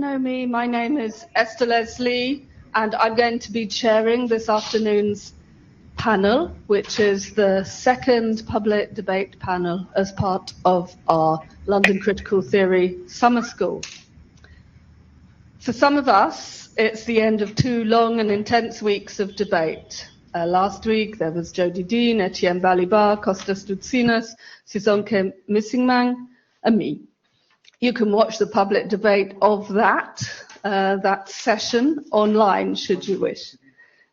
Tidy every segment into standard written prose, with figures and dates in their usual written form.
know me, my name is Esther Leslie, and I'm going to be chairing this afternoon's panel, which is the second public debate panel as part of our London Critical Theory Summer School. For some of us, it's the end of 2 long and intense weeks of debate. Last week, there was Jody Dean, Etienne Balibar, Kostas Doutsinas, Sizonke Missingman, and me. You can watch the public debate of that session online, should you wish.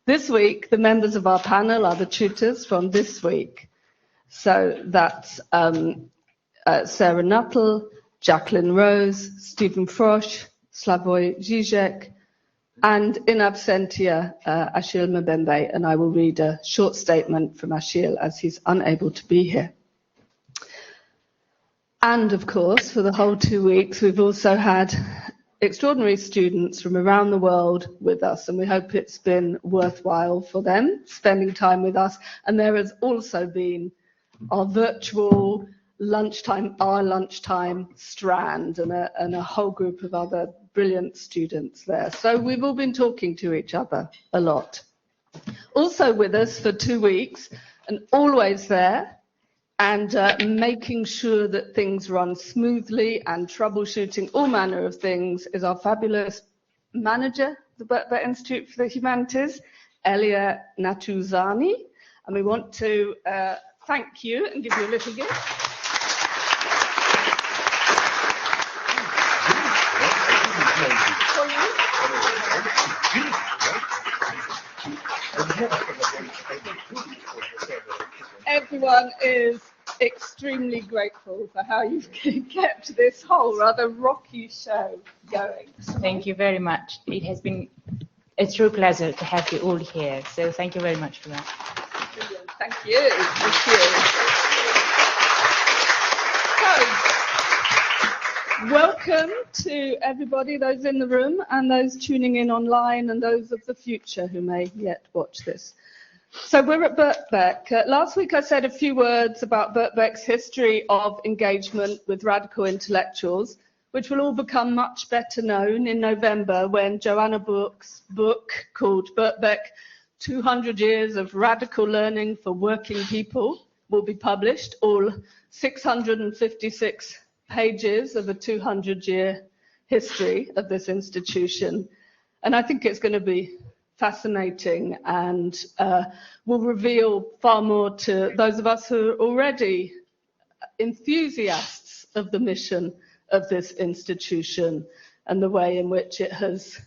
This week, the members of our panel are the tutors from this week. So that's Sarah Nuttall, Jacqueline Rose, Stephen Frosh, Slavoj Zizek, and in absentia, Achille Mbembe, and I will read a short statement from Achille as he's unable to be here. And of course, for the whole 2 weeks, we've also had extraordinary students from around the world with us, and we hope it's been worthwhile for them spending time with us. And there has also been our virtual lunchtime strand, and a whole group of other brilliant students there. So we've all been talking to each other a lot. Also with us for 2 weeks, and always there, and making sure that things run smoothly and troubleshooting all manner of things, is our fabulous manager, the Birkbeck Institute for the Humanities, Elia Natuzani. And we want to thank you and give you a little gift. Everyone is extremely grateful for how you've kept this whole rather rocky show going. Thank you very much. It has been a true pleasure to have you all here. So thank you very much for that. Brilliant. Thank you. Thank you. So, welcome to everybody, those in the room and those tuning in online and those of the future who may yet watch this. So we're at Birkbeck. Last week I said a few words about Birkbeck's history of engagement with radical intellectuals, which will all become much better known in November when Joanna Book's book called Birkbeck, 200 Years of Radical Learning for Working People will be published, all 656 pages of a 200-year history of this institution. And I think it's going to be fascinating and will reveal far more to those of us who are already enthusiasts of the mission of this institution and the way in which it has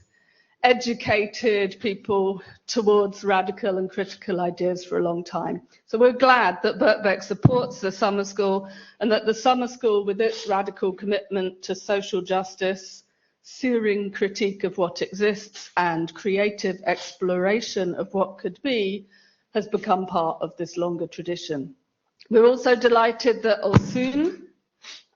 educated people towards radical and critical ideas for a long time. So we're glad that Birkbeck supports the summer school, and that the summer school, with its radical commitment to social justice, searing critique of what exists, and creative exploration of what could be, has become part of this longer tradition. We're also delighted that Olsun,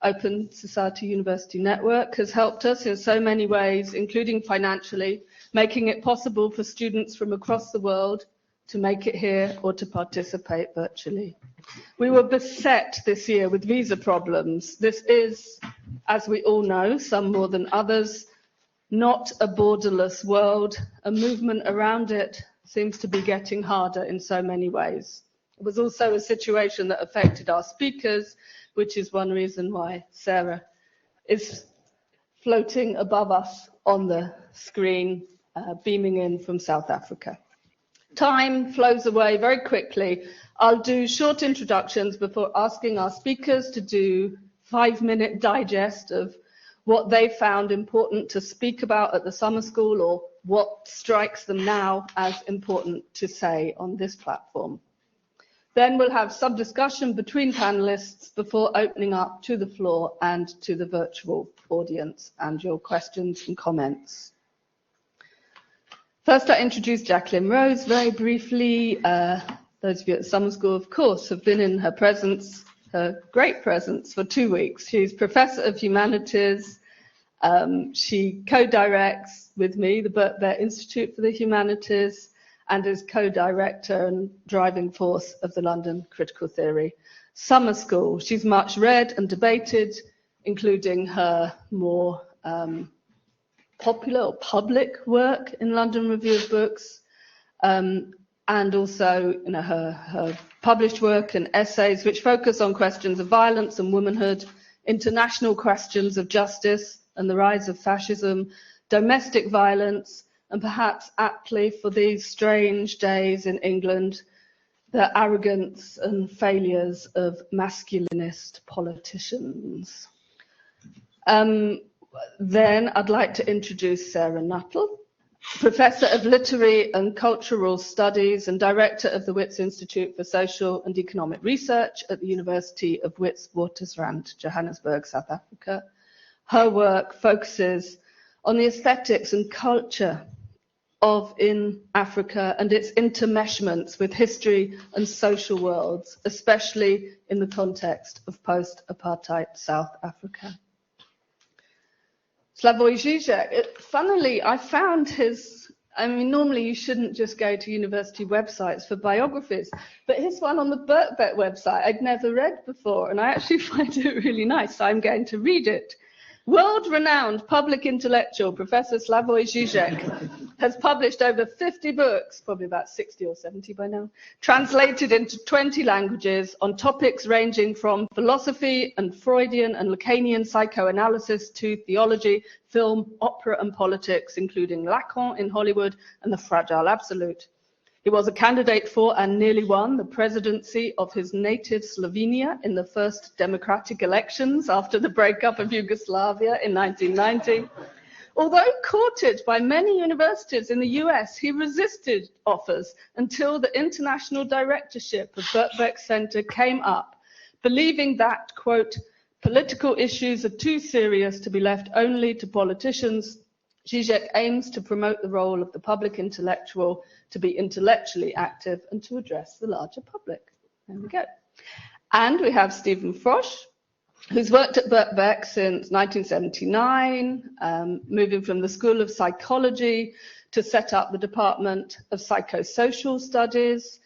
Open Society University Network, has helped us in so many ways, including financially, making it possible for students from across the world to make it here or to participate virtually. We were beset this year with visa problems. This is, as we all know, some more than others, not a borderless world. A movement around it seems to be getting harder in so many ways. It was also a situation that affected our speakers, which is one reason why Sarah is floating above us on the screen, beaming in from South Africa. Time flows away very quickly. I'll do short introductions before asking our speakers to do 5-minute digest of what they found important to speak about at the summer school, or what strikes them now as important to say on this platform. Then we'll have some discussion between panelists before opening up to the floor and to the virtual audience and your questions and comments. First, I introduce Jacqueline Rose very briefly. Those of you at summer school, of course, have been in her presence, her great presence, for 2 weeks. She's Professor of Humanities. She co-directs with me the Birkbeck Institute for the Humanities, and is co-director and driving force of the London Critical Theory Summer School. She's much read and debated, including her more popular or public work in London Review of Books, and also her published work and essays which focus on questions of violence and womanhood, international questions of justice and the rise of fascism, domestic violence, and perhaps aptly for these strange days in England, the arrogance and failures of masculinist politicians. Then I'd like to introduce Sarah Nuttall, Professor of Literary and Cultural Studies and Director of the Wits Institute for Social and Economic Research at the University of Witwatersrand, Johannesburg, South Africa. Her work focuses on the aesthetics and culture in Africa and its intermeshments with history and social worlds, especially in the context of post-apartheid South Africa. Slavoj Zizek, funnily, I found normally you shouldn't just go to university websites for biographies, but his one on the Birkbeck website I'd never read before, and I actually find it really nice, so I'm going to read it. World-renowned public intellectual Professor Slavoj Zizek has published over 50 books, probably about 60 or 70 by now, translated into 20 languages on topics ranging from philosophy and Freudian and Lacanian psychoanalysis to theology, film, opera and politics, including Lacan in Hollywood and the Fragile Absolute. He was a candidate for and nearly won the presidency of his native Slovenia in the first democratic elections after the breakup of Yugoslavia in 1990. Although courted by many universities in the US, he resisted offers until the international directorship of Birkbeck Center came up, believing that, quote, political issues are too serious to be left only to politicians. Zizek aims to promote the role of the public intellectual to be intellectually active and to address the larger public. There we go. And we have Stephen Frosh, who's worked at Birkbeck since 1979, moving from the School of Psychology to set up the Department of Psychosocial Studies.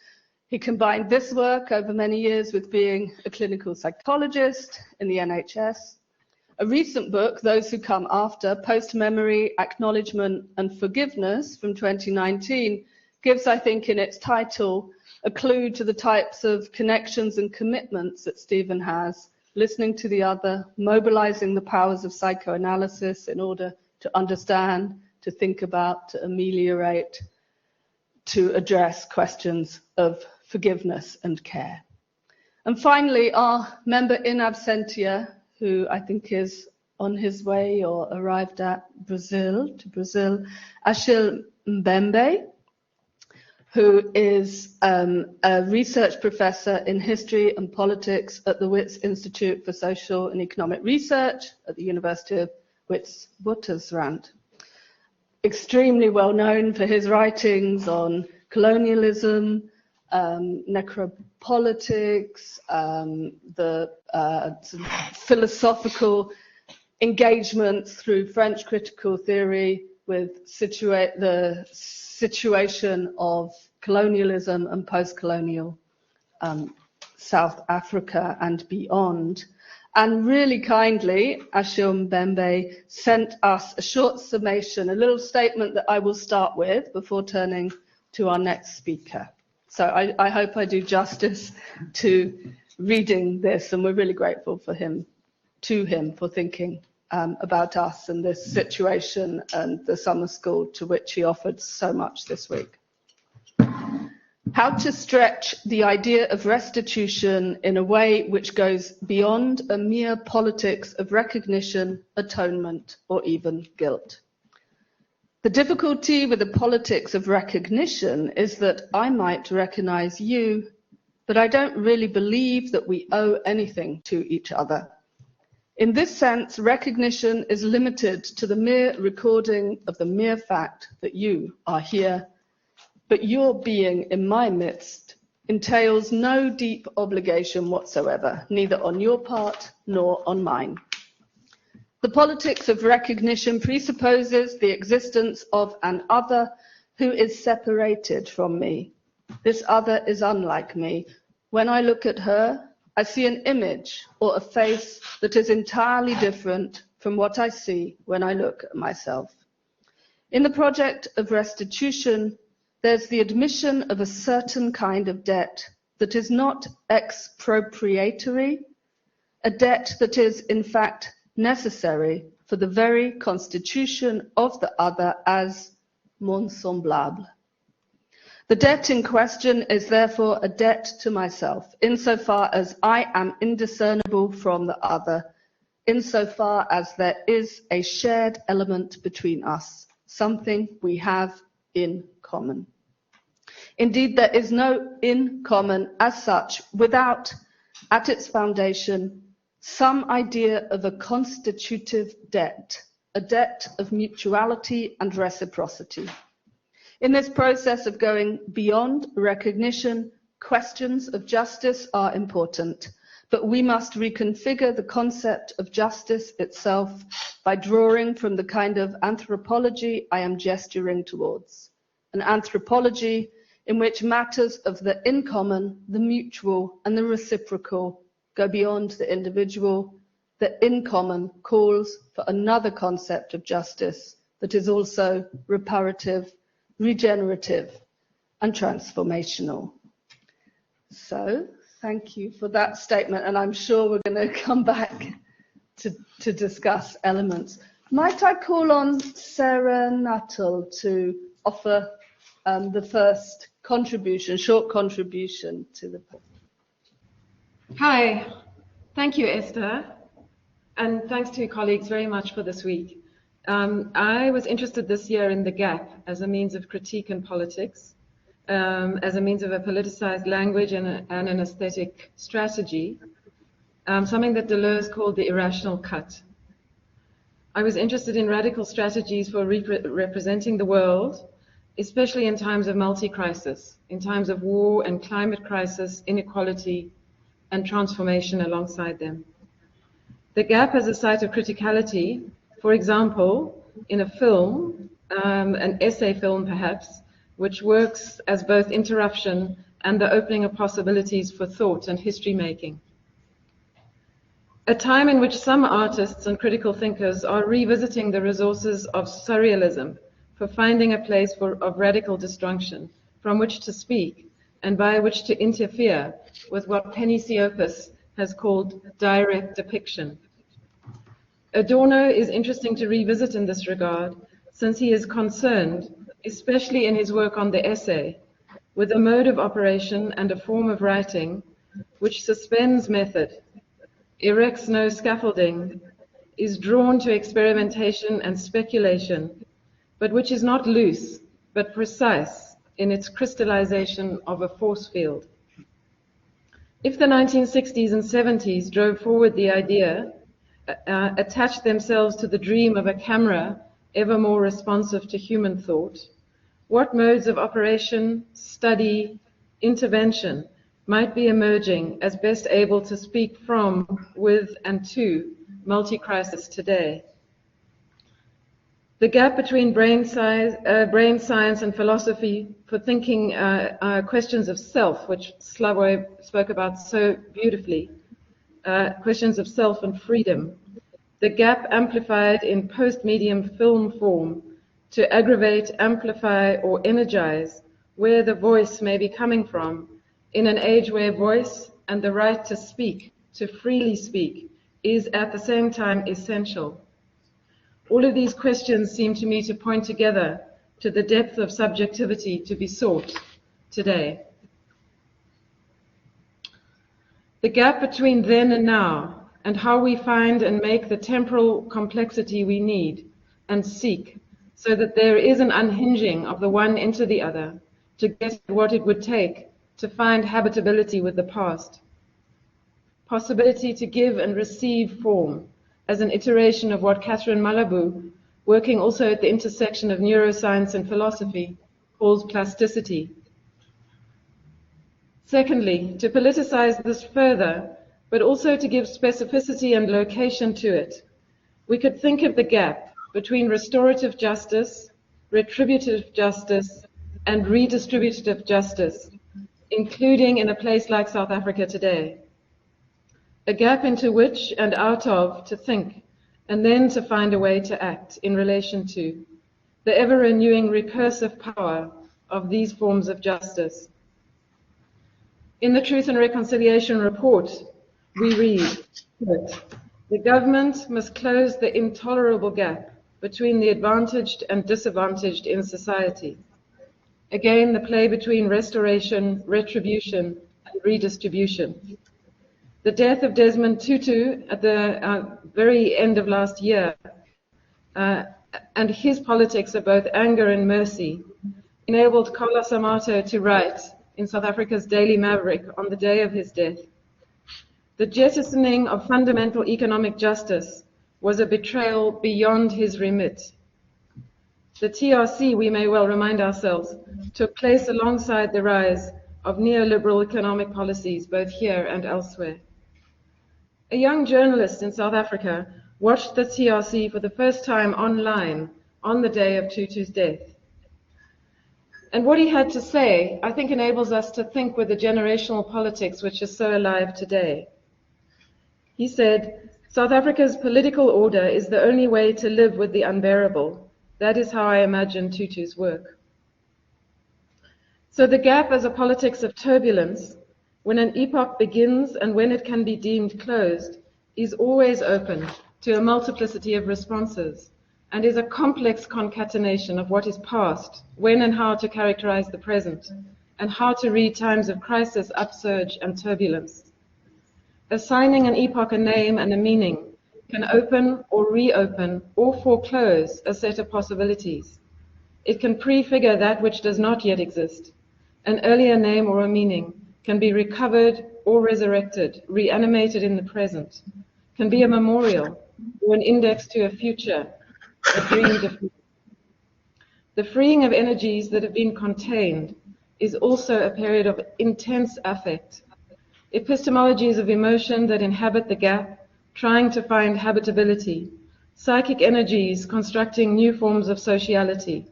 He combined this work over many years with being a clinical psychologist in the NHS. A recent book, Those Who Come After, Post-Memory, Acknowledgement and Forgiveness from 2019, gives, I think, in its title, a clue to the types of connections and commitments that Stephen has, listening to the other, mobilizing the powers of psychoanalysis in order to understand, to think about, to ameliorate, to address questions of forgiveness and care. And finally, our member in absentia, who I think is on his way or arrived at Brazil, Achille Mbembe, who is a research professor in history and politics at the Wits Institute for Social and Economic Research at the University of Witwatersrand. Extremely well known for his writings on colonialism, necropolitics, the philosophical engagements through French critical theory with the situation of colonialism and post-colonial South Africa and beyond. And really kindly, Achille Mbembe sent us a short summation, a little statement that I will start with before turning to our next speaker. So I hope I do justice to reading this, and we're really grateful for him for thinking about us and this situation and the summer school to which he offered so much this week. How to stretch the idea of restitution in a way which goes beyond a mere politics of recognition, atonement, or even guilt. The difficulty with the politics of recognition is that I might recognize you, but I don't really believe that we owe anything to each other. In this sense, recognition is limited to the mere recording of the mere fact that you are here, but your being in my midst entails no deep obligation whatsoever, neither on your part nor on mine. The politics of recognition presupposes the existence of an other who is separated from me. This other is unlike me. When I look at her, I see an image or a face that is entirely different from what I see when I look at myself. In the project of restitution, there's the admission of a certain kind of debt that is not expropriatory, a debt that is in fact necessary for the very constitution of the other as mon semblable. The debt in question is therefore a debt to myself, insofar as I am indiscernible from the other, insofar as there is a shared element between us, something we have in common. Indeed, there is no in common as such without, at its foundation, some idea of a constitutive debt, a debt of mutuality and reciprocity. In this process of going beyond recognition, questions of justice are important, but we must reconfigure the concept of justice itself by drawing from the kind of anthropology I am gesturing towards, an anthropology in which matters of the in common, the mutual, and the reciprocal go beyond the individual. The in common calls for another concept of justice that is also reparative, regenerative, and transformational. So, thank you for that statement, and I'm sure we're going to come back to discuss elements. Might I call on Sarah Nuttall to offer the first contribution, short contribution to the book? Hi, thank you, Esther, and thanks to your colleagues very much for this week. I was interested this year in the gap as a means of critique in politics, as a means of a politicized language and an aesthetic strategy, something that Deleuze called the irrational cut. I was interested in radical strategies for representing the world, especially in times of multi-crisis, in times of war and climate crisis, inequality, and transformation alongside them. The gap as a site of criticality, for example, in a film, an essay film perhaps, which works as both interruption and the opening of possibilities for thought and history making. A time in which some artists and critical thinkers are revisiting the resources of surrealism for finding a place of radical disjunction from which to speak and by which to interfere with what Penny Siopis has called direct depiction. Adorno is interesting to revisit in this regard, since he is concerned, especially in his work on the essay, with a mode of operation and a form of writing which suspends method, erects no scaffolding, is drawn to experimentation and speculation, but which is not loose, but precise in its crystallization of a force field. If the 1960s and 70s drove forward the idea, attached themselves to the dream of a camera ever more responsive to human thought, what modes of operation, study, intervention might be emerging as best able to speak from, with, and to multi-crisis today? The gap between brain science and philosophy for thinking questions of self, which Slavoj spoke about so beautifully, questions of self and freedom. The gap amplified in post-medium film form to aggravate, amplify, or energize where the voice may be coming from in an age where voice and the right to speak, to freely speak, is at the same time essential. All of these questions seem to me to point together to the depth of subjectivity to be sought today. The gap between then and now, and how we find and make the temporal complexity we need and seek, so that there is an unhinging of the one into the other, to get what it would take to find habitability with the past. Possibility to give and receive form, as an iteration of what Catherine Malabou, working also at the intersection of neuroscience and philosophy, calls plasticity. Secondly, to politicize this further, but also to give specificity and location to it, we could think of the gap between restorative justice, retributive justice, and redistributive justice, including in a place like South Africa today. A gap into which and out of to think, and then to find a way to act in relation to. the ever-renewing recursive power of these forms of justice. In the Truth and Reconciliation report, we read, quote, "The government must close the intolerable gap between the advantaged and disadvantaged in society." Again, the play between restoration, retribution, and redistribution. The death of Desmond Tutu at the very end of last year and his politics of both anger and mercy enabled Carlos Amato to write in South Africa's Daily Maverick on the day of his death, "The jettisoning of fundamental economic justice was a betrayal beyond his remit." The TRC, we may well remind ourselves, took place alongside the rise of neoliberal economic policies both here and elsewhere. A young journalist in South Africa watched the TRC for the first time online on the day of Tutu's death. And what he had to say, I think, enables us to think with the generational politics which is so alive today. He said, "South Africa's political order is the only way to live with the unbearable. That is how I imagine Tutu's work." So the gap as a politics of turbulence, when an epoch begins and when it can be deemed closed, is always open to a multiplicity of responses and is a complex concatenation of what is past, when and how to characterize the present, and how to read times of crisis, upsurge, and turbulence. Assigning an epoch a name and a meaning can open or reopen or foreclose a set of possibilities. It can prefigure that which does not yet exist. An earlier name or a meaning can be recovered or resurrected, reanimated in the present, can be a memorial or an index to a future, a dream defeat. The freeing of energies that have been contained is also a period of intense affect. Epistemologies of emotion that inhabit the gap, trying to find habitability, psychic energies constructing new forms of sociality,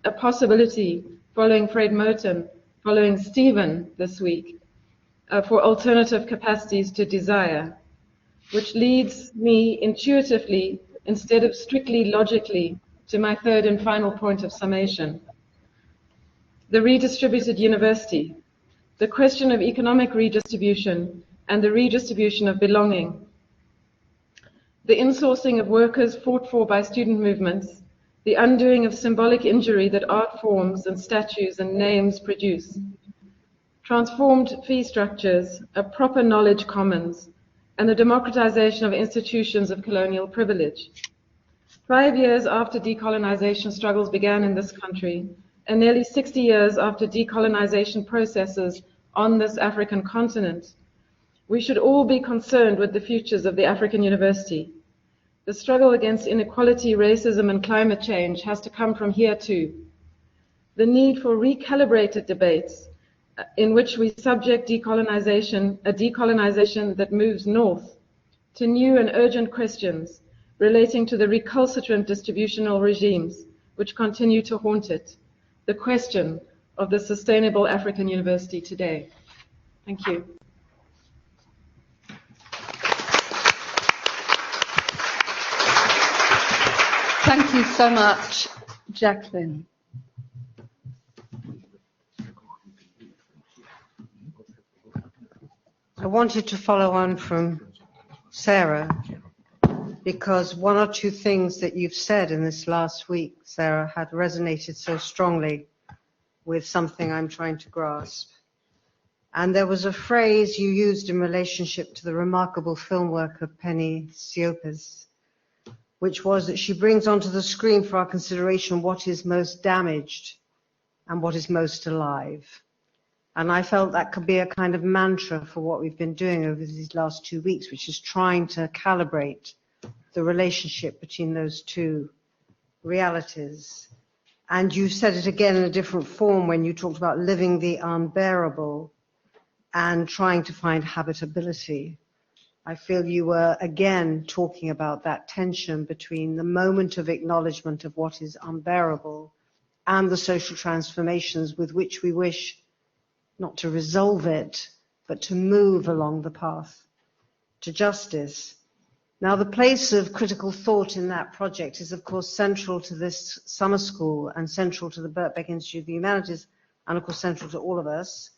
a possibility, following Fred Moten, following Stephen this week, for alternative capacities to desire, which leads me intuitively, instead of strictly logically, to my third and final point of summation. The redistributed university, the question of economic redistribution and the redistribution of belonging, the insourcing of workers fought for by student movements, the undoing of symbolic injury that art forms and statues and names produce, transformed fee structures, a proper knowledge commons, and the democratization of institutions of colonial privilege. 5 years after decolonization struggles began in this country, and nearly 60 years after decolonization processes on this African continent, we should all be concerned with the futures of the African University. The struggle against inequality, racism, and climate change has to come from here too. The need for recalibrated debates in which we subject decolonization, a decolonization that moves north, to new and urgent questions relating to the recalcitrant distributional regimes which continue to haunt it. The question of the sustainable African University today. Thank you. Thank you so much, Jacqueline. I wanted to follow on from Sarah, because one or two things that you've said in this last week, Sarah, had resonated so strongly with something I'm trying to grasp. And there was a phrase you used in relationship to the remarkable film work of Penny Siopis, which was that she brings onto the screen for our consideration what is most damaged and what is most alive. And I felt that could be a kind of mantra for what we've been doing over these last 2 weeks, which is trying to calibrate the relationship between those two realities. And you said it again in a different form when you talked about living the unbearable and trying to find habitability. I feel you were again talking about that tension between the moment of acknowledgement of what is unbearable and the social transformations with which we wish not to resolve it, but to move along the path to justice. Now, the place of critical thought in that project is, of course, central to this summer school and central to the Birkbeck Institute of the Humanities and, of course, central to all of us.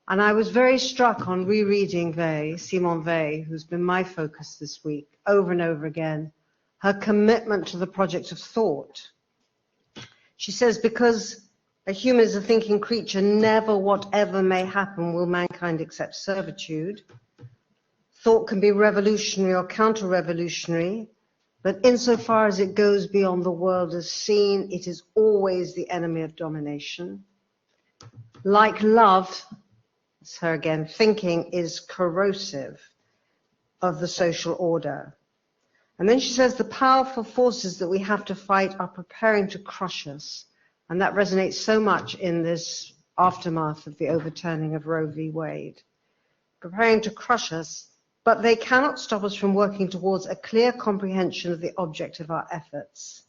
And I was very struck on rereading Simone Weil, who's been my focus this week, over and over again, her commitment to the project of thought. She says, because a human is a thinking creature, never, whatever may happen, will mankind accept servitude. Thought can be revolutionary or counter-revolutionary, but insofar as it goes beyond the world as seen, it is always the enemy of domination. Like love, it's her again, thinking is corrosive of the social order. And then she says the powerful forces that we have to fight are preparing to crush us. And that resonates so much in this aftermath of the overturning of Roe v. Wade. Preparing to crush us, but they cannot stop us from working towards a clear comprehension of the object of our efforts.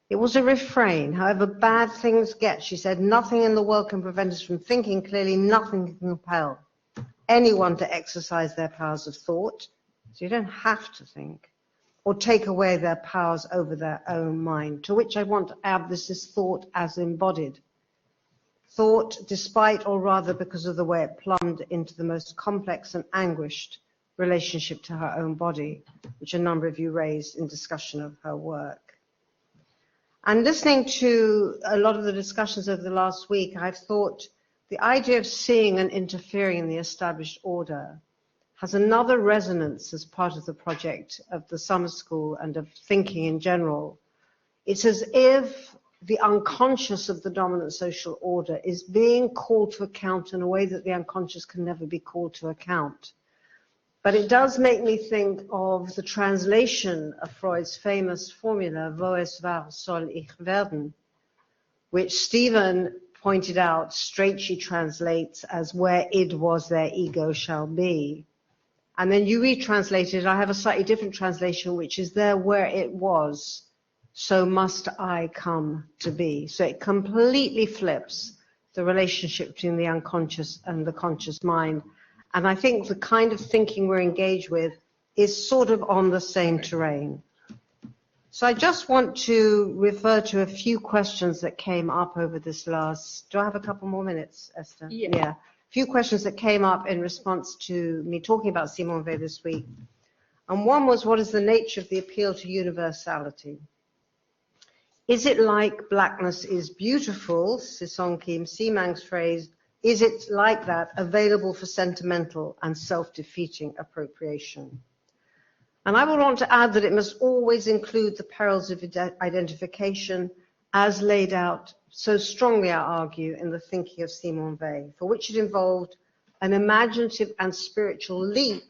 It was a refrain. However bad things get, she said, nothing in the world can prevent us from thinking clearly, nothing can compel anyone to exercise their powers of thought. So you don't have to think, or take away their powers over their own mind, to which I want to add this is thought as embodied. Thought, despite or rather because of the way it plumbed into the most complex and anguished relationship to her own body, which a number of you raised in discussion of her work. And listening to a lot of the discussions over the last week, I've thought the idea of seeing and interfering in the established order has another resonance as part of the project of the summer school and of thinking in general. It's as if the unconscious of the dominant social order is being called to account in a way that the unconscious can never be called to account. But it does make me think of the translation of Freud's famous formula, wo es war, soll ich werden, which Stephen pointed out, straight she translates as where id was, there ego shall be. And then you retranslate it. I have a slightly different translation, which is there where it was, so must I come to be. So it completely flips the relationship between the unconscious and the conscious mind. And I think the kind of thinking we're engaged with is sort of on the same terrain. So I just want to refer to a few questions that came up over this last, do I have a couple more minutes, Esther? Yeah. A few questions that came up in response to me talking about Simone Weil this week. And one was, what is the nature of the appeal to universality? Is it like blackness is beautiful, Sisong Kim Simang's phrase, is it like that available for sentimental and self-defeating appropriation? And I would want to add that it must always include the perils of identification as laid out so strongly, I argue, in the thinking of Simone Weil, for which it involved an imaginative and spiritual leap,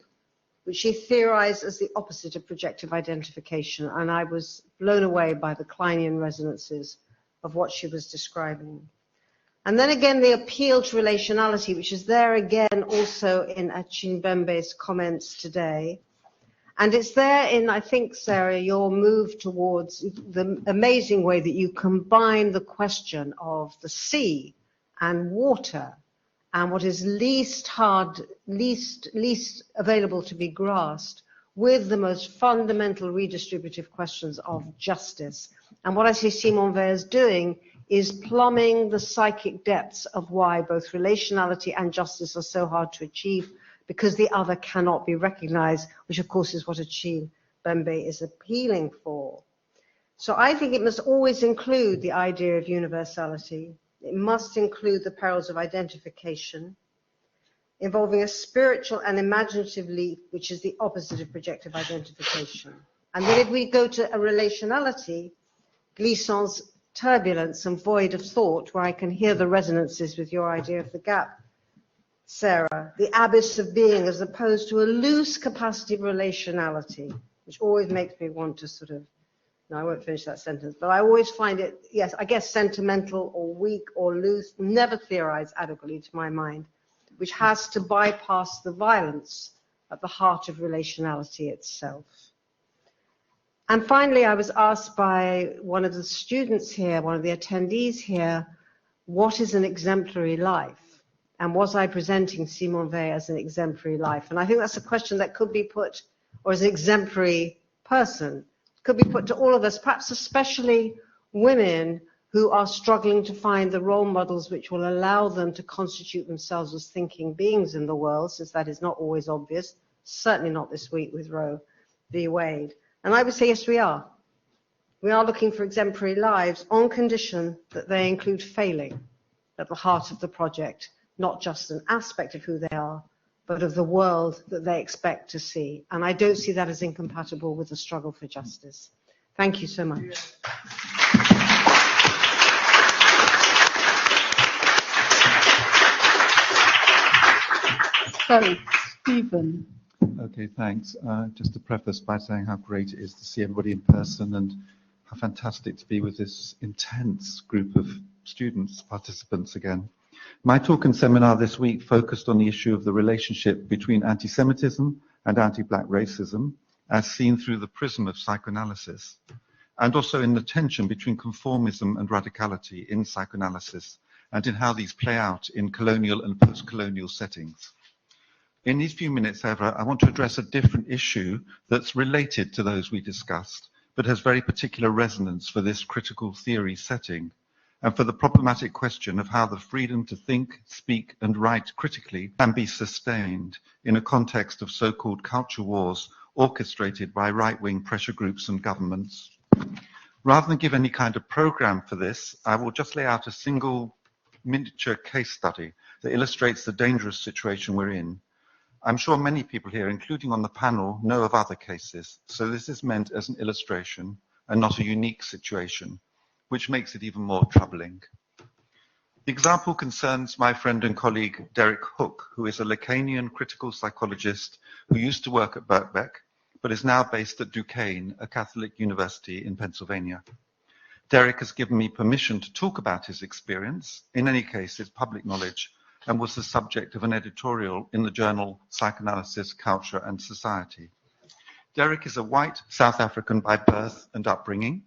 which she theorized as the opposite of projective identification. And I was blown away by the Kleinian resonances of what she was describing. And then again, the appeal to relationality, which is there again also in Achimbembe's comments today. And it's there in, I think, Sarah, your move towards the amazing way that you combine the question of the sea and water and what is least available to be grasped with the most fundamental redistributive questions of justice. And what I see Simone Weil is doing is plumbing the psychic depths of why both relationality and justice are so hard to achieve, because the other cannot be recognized, which of course is what Bembe is appealing for. So I think it must always include the idea of universality. It must include the perils of identification, involving a spiritual and imaginative leap, which is the opposite of projective identification. And then if we go to a relationality, Glissant's turbulence and void of thought, where I can hear the resonances with your idea of the gap, Sarah, the abyss of being, as opposed to a loose capacity of relationality, which always makes me want to sort of, no, I won't finish that sentence, but I always find it, yes, I guess sentimental or weak or loose, never theorized adequately to my mind, which has to bypass the violence at the heart of relationality itself. And finally, I was asked by one of the students here, one of the attendees here, what is an exemplary life? And was I presenting Simone Weil as an exemplary life? And I think that's a question that could be put or as an exemplary person could be put to all of us, perhaps especially women who are struggling to find the role models which will allow them to constitute themselves as thinking beings in the world, since that is not always obvious, certainly not this week with Roe v. Wade. And I would say, yes, we are. We are looking for exemplary lives on condition that they include failing at the heart of the project, not just an aspect of who they are, but of the world that they expect to see. And I don't see that as incompatible with the struggle for justice. Thank you so much. So, Stephen. Okay, thanks. Just to preface by saying how great it is to see everybody in person and how fantastic to be with this intense group of students, participants again. My talk and seminar this week focused on the issue of the relationship between anti-Semitism and anti-black racism as seen through the prism of psychoanalysis, and also in the tension between conformism and radicality in psychoanalysis and in how these play out in colonial and post-colonial settings. In these few minutes, however, I want to address a different issue that's related to those we discussed, but has very particular resonance for this critical theory setting, and for the problematic question of how the freedom to think, speak, and write critically can be sustained in a context of so-called culture wars orchestrated by right-wing pressure groups and governments. Rather than give any kind of program for this, I will just lay out a single miniature case study that illustrates the dangerous situation we're in. I'm sure many people here, including on the panel, know of other cases, so this is meant as an illustration and not a unique situation, which makes it even more troubling. The example concerns my friend and colleague Derek Hook, who is a Lacanian critical psychologist who used to work at Birkbeck, but is now based at Duquesne, a Catholic university in Pennsylvania. Derek has given me permission to talk about his experience. In any case, it's public knowledge, and was the subject of an editorial in the journal Psychoanalysis, Culture and Society. Derek is a white South African by birth and upbringing,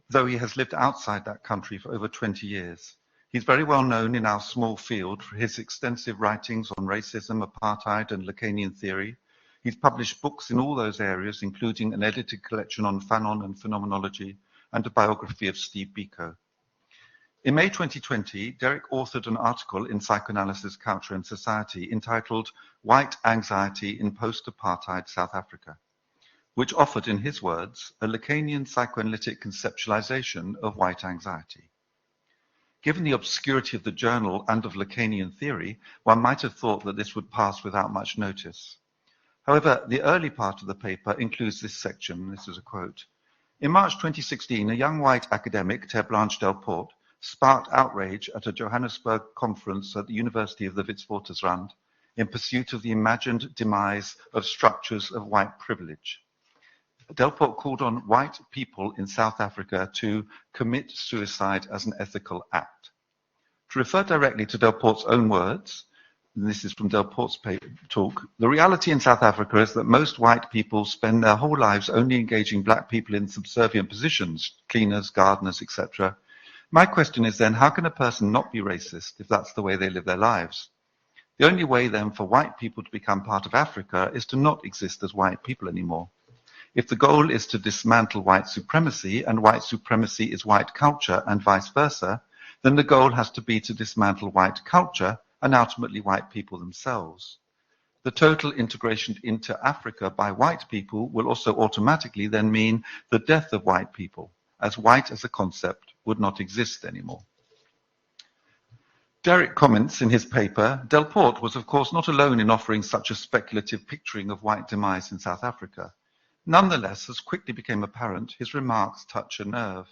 though he has lived outside that country for over 20 years. He's very well known in our small field for his extensive writings on racism, apartheid and Lacanian theory. He's published books in all those areas, including an edited collection on Fanon and phenomenology and a biography of Steve Biko. In May 2020, Derek authored an article in Psychoanalysis, Culture and Society entitled White Anxiety in Post-Apartheid South Africa, which offered, in his words, a Lacanian psychoanalytic conceptualization of white anxiety. Given the obscurity of the journal and of Lacanian theory, one might have thought that this would pass without much notice. However, the early part of the paper includes this section. This is a quote. In March 2016, a young white academic, Ter Blanche Delporte, sparked outrage at a Johannesburg conference at the University of the Witwatersrand in pursuit of the imagined demise of structures of white privilege. Delporte called on white people in South Africa to commit suicide as an ethical act. To refer directly to Delporte's own words, and this is from Delporte's talk, the reality in South Africa is that most white people spend their whole lives only engaging black people in subservient positions, cleaners, gardeners, etc. My question is then, how can a person not be racist if that's the way they live their lives? The only way then for white people to become part of Africa is to not exist as white people anymore. If the goal is to dismantle white supremacy, and white supremacy is white culture and vice versa, then the goal has to be to dismantle white culture and ultimately white people themselves. The total integration into Africa by white people will also automatically then mean the death of white people, as white as a concept would not exist anymore. Derek comments in his paper, Delporte was of course not alone in offering such a speculative picturing of white demise in South Africa. Nonetheless, as quickly became apparent, his remarks touch a nerve.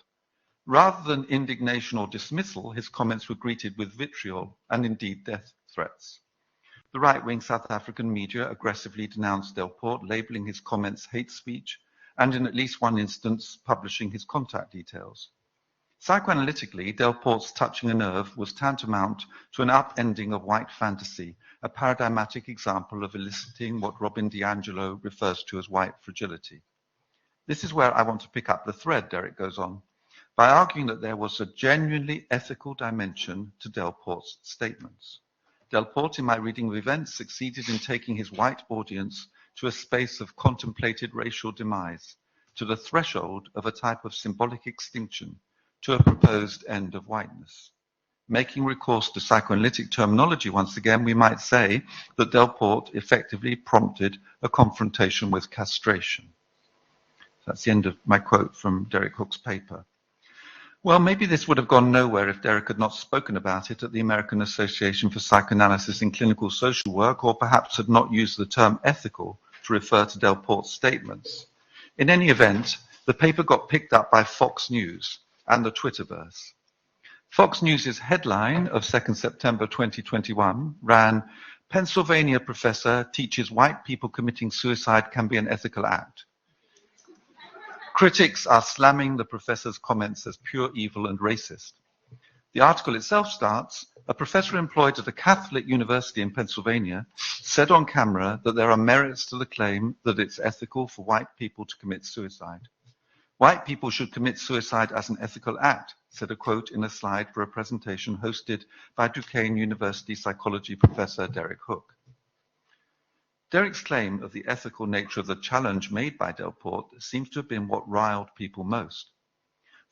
Rather than indignation or dismissal, his comments were greeted with vitriol and indeed death threats. The right-wing South African media aggressively denounced Delporte, labeling his comments hate speech, and in at least one instance, publishing his contact details. Psychoanalytically, Delporte's touching a nerve was tantamount to an upending of white fantasy, a paradigmatic example of eliciting what Robin DiAngelo refers to as white fragility. This is where I want to pick up the thread, Derek goes on, by arguing that there was a genuinely ethical dimension to Delporte's statements. Delporte, in my reading of events, succeeded in taking his white audience to a space of contemplated racial demise, to the threshold of a type of symbolic extinction, to a proposed end of whiteness. Making recourse to psychoanalytic terminology once again, we might say that Delport effectively prompted a confrontation with castration. That's the end of my quote from Derek Hook's paper. Well, maybe this would have gone nowhere if Derek had not spoken about it at the American Association for Psychoanalysis in Clinical Social Work, or perhaps had not used the term ethical to refer to Delport's statements. In any event, the paper got picked up by Fox News and the Twitterverse. Fox News' headline of 2nd September 2021 ran, "Pennsylvania professor teaches white people committing suicide can be an ethical act." Critics are slamming the professor's comments as pure evil and racist. The article itself starts, "A professor employed at a Catholic university in Pennsylvania said on camera that there are merits to the claim that it's ethical for white people to commit suicide. White people should commit suicide as an ethical act," said a quote in a slide for a presentation hosted by Duquesne University psychology professor Derek Hook. Derek's claim of the ethical nature of the challenge made by Delport seems to have been what riled people most.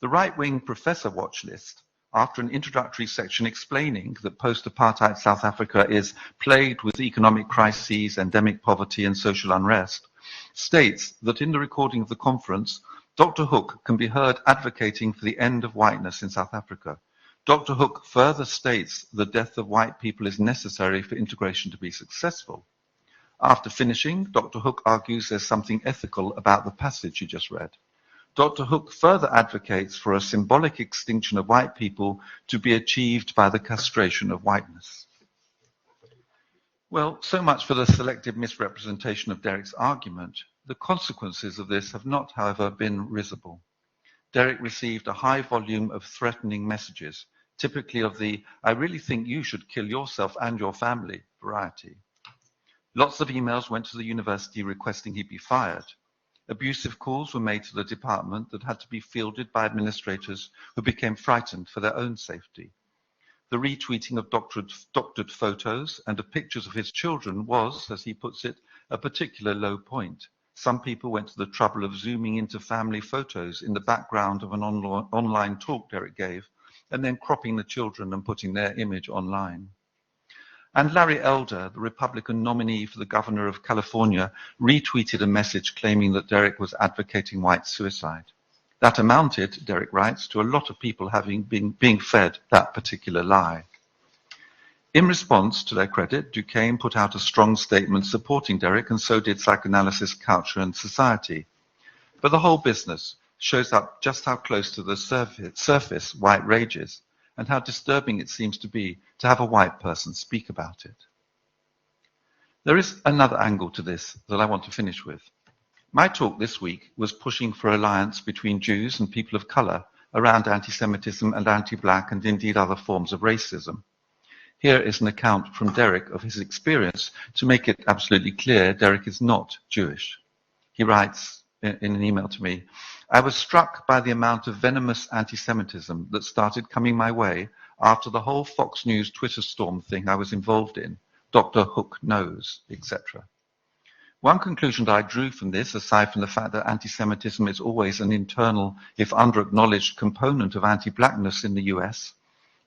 The right-wing professor watch list, after an introductory section explaining that post-apartheid South Africa is plagued with economic crises, endemic poverty and social unrest, states that in the recording of the conference, Dr. Hook can be heard advocating for the end of whiteness in South Africa. Dr. Hook further states the death of white people is necessary for integration to be successful. After finishing, Dr. Hook argues there's something ethical about the passage you just read. Dr. Hook further advocates for a symbolic extinction of white people to be achieved by the castration of whiteness. Well, so much for the selective misrepresentation of Derek's argument. The consequences of this have not, however, been risible. Derek received a high volume of threatening messages, typically of the "I really think you should kill yourself and your family" variety. Lots of emails went to the university requesting he be fired. Abusive calls were made to the department that had to be fielded by administrators who became frightened for their own safety. The retweeting of doctored photos and of pictures of his children was, as he puts it, a particular low point. Some people went to the trouble of zooming into family photos in the background of an online talk Derek gave, and then cropping the children and putting their image online. And Larry Elder, the Republican nominee for the governor of California, retweeted a message claiming that Derek was advocating white suicide. That amounted, Derek writes, to a lot of people being fed that particular lie. In response, to their credit, Duquesne put out a strong statement supporting Derek, and so did Psychoanalysis, Culture and Society. But the whole business shows up just how close to the surface white rage is, and how disturbing it seems to be to have a white person speak about it. There is another angle to this that I want to finish with. My talk this week was pushing for alliance between Jews and people of colour around anti-Semitism and anti-black and indeed other forms of racism. Here is an account from Derek of his experience to make it absolutely clear Derek is not Jewish. He writes in an email to me, "I was struck by the amount of venomous anti-Semitism that started coming my way after the whole Fox News Twitter storm thing I was involved in, Dr. Hook knows, etc. One conclusion that I drew from this, aside from the fact that anti-Semitism is always an internal, if under-acknowledged component of anti-blackness in the US,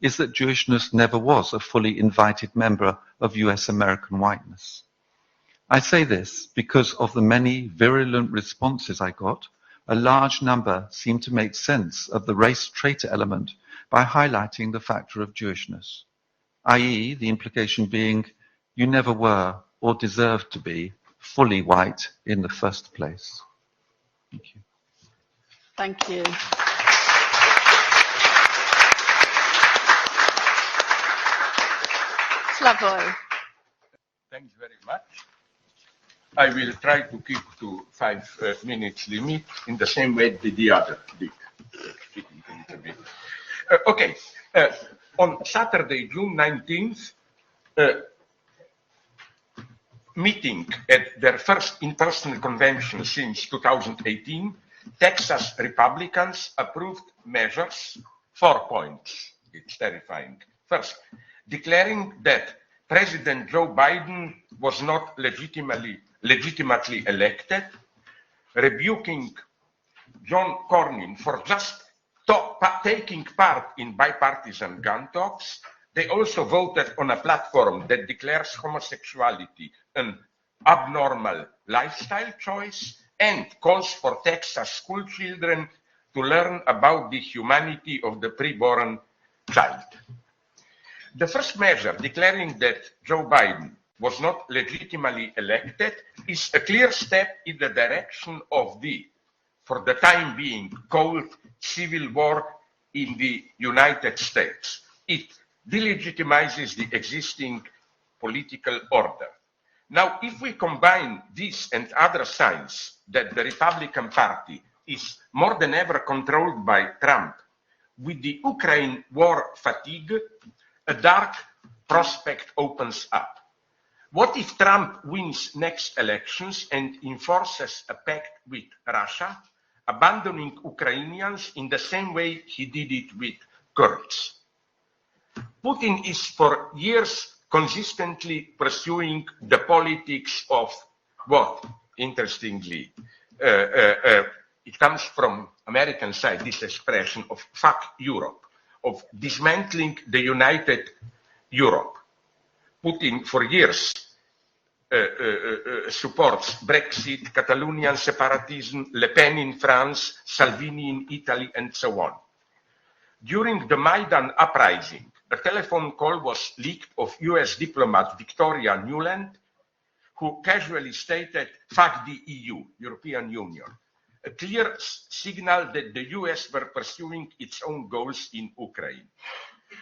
is that Jewishness never was a fully invited member of US American whiteness. I say this because of the many virulent responses I got. A large number seem to make sense of the race traitor element by highlighting the factor of Jewishness, i.e. the implication being you never were or deserved to be fully white in the first place." Thank you. Thank you. Slavoj. Thank you very much. I will try to keep to 5 minutes limit in the same way that the other did. Okay. On Saturday, June 19th, meeting at their first in-person convention since 2018, Texas Republicans approved measures, 4 points. It's terrifying. First, declaring that President Joe Biden was not legitimately legitimately elected, rebuking John Cornyn for just taking part in bipartisan gun talks. They also voted on a platform that declares homosexuality an abnormal lifestyle choice and calls for Texas school children to learn about the humanity of the preborn child. The first measure declaring that Joe Biden was not legitimately elected is a clear step in the direction of the, for the time being, cold civil war in the United States. It delegitimizes the existing political order. Now, if we combine this and other signs that the Republican Party is more than ever controlled by Trump with the Ukraine war fatigue, a dark prospect opens up. What if Trump wins next elections and enforces a pact with Russia, abandoning Ukrainians in the same way he did it with Kurds? Putin is for years consistently pursuing the politics of what, interestingly, it comes from American side, this expression of fuck Europe, of dismantling the united Europe. Putin for years supports Brexit, Catalonian separatism, Le Pen in France, Salvini in Italy, and so on. During the Maidan uprising, a telephone call was leaked of US diplomat Victoria Nuland, who casually stated, "Fuck the EU, European Union," a clear signal that the US were pursuing its own goals in Ukraine.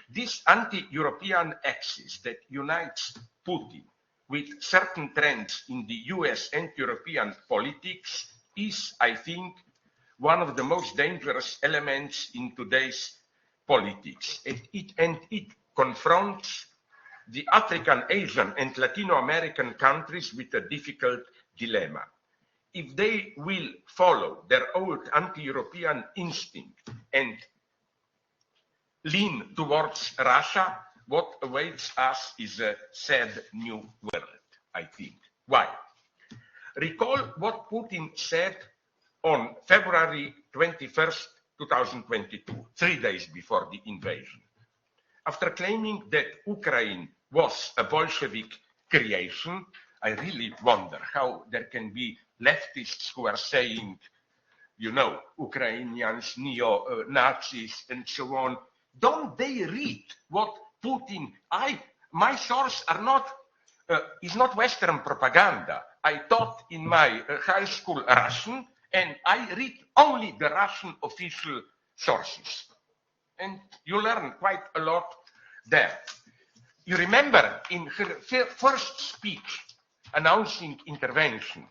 This anti-European axis that unites Putin with certain trends in the US and European politics is, I think, one of the most dangerous elements in today's politics. It confronts the African, Asian, and Latino American countries with a difficult dilemma. If they will follow their old anti-European instinct and lean towards Russia, what awaits us is a sad new world, I think. Why? Recall what Putin said on February 21st, 2022, 3 days before the invasion. After claiming that Ukraine was a Bolshevik creation, I really wonder how there can be leftists who are saying, you know, Ukrainians, neo-Nazis, and so on. Don't they read what Putin, my source are not, is not Western propaganda. I taught in my high school Russian, and I read only the Russian official sources. And you learn quite a lot there. You remember in her first speech announcing intervention,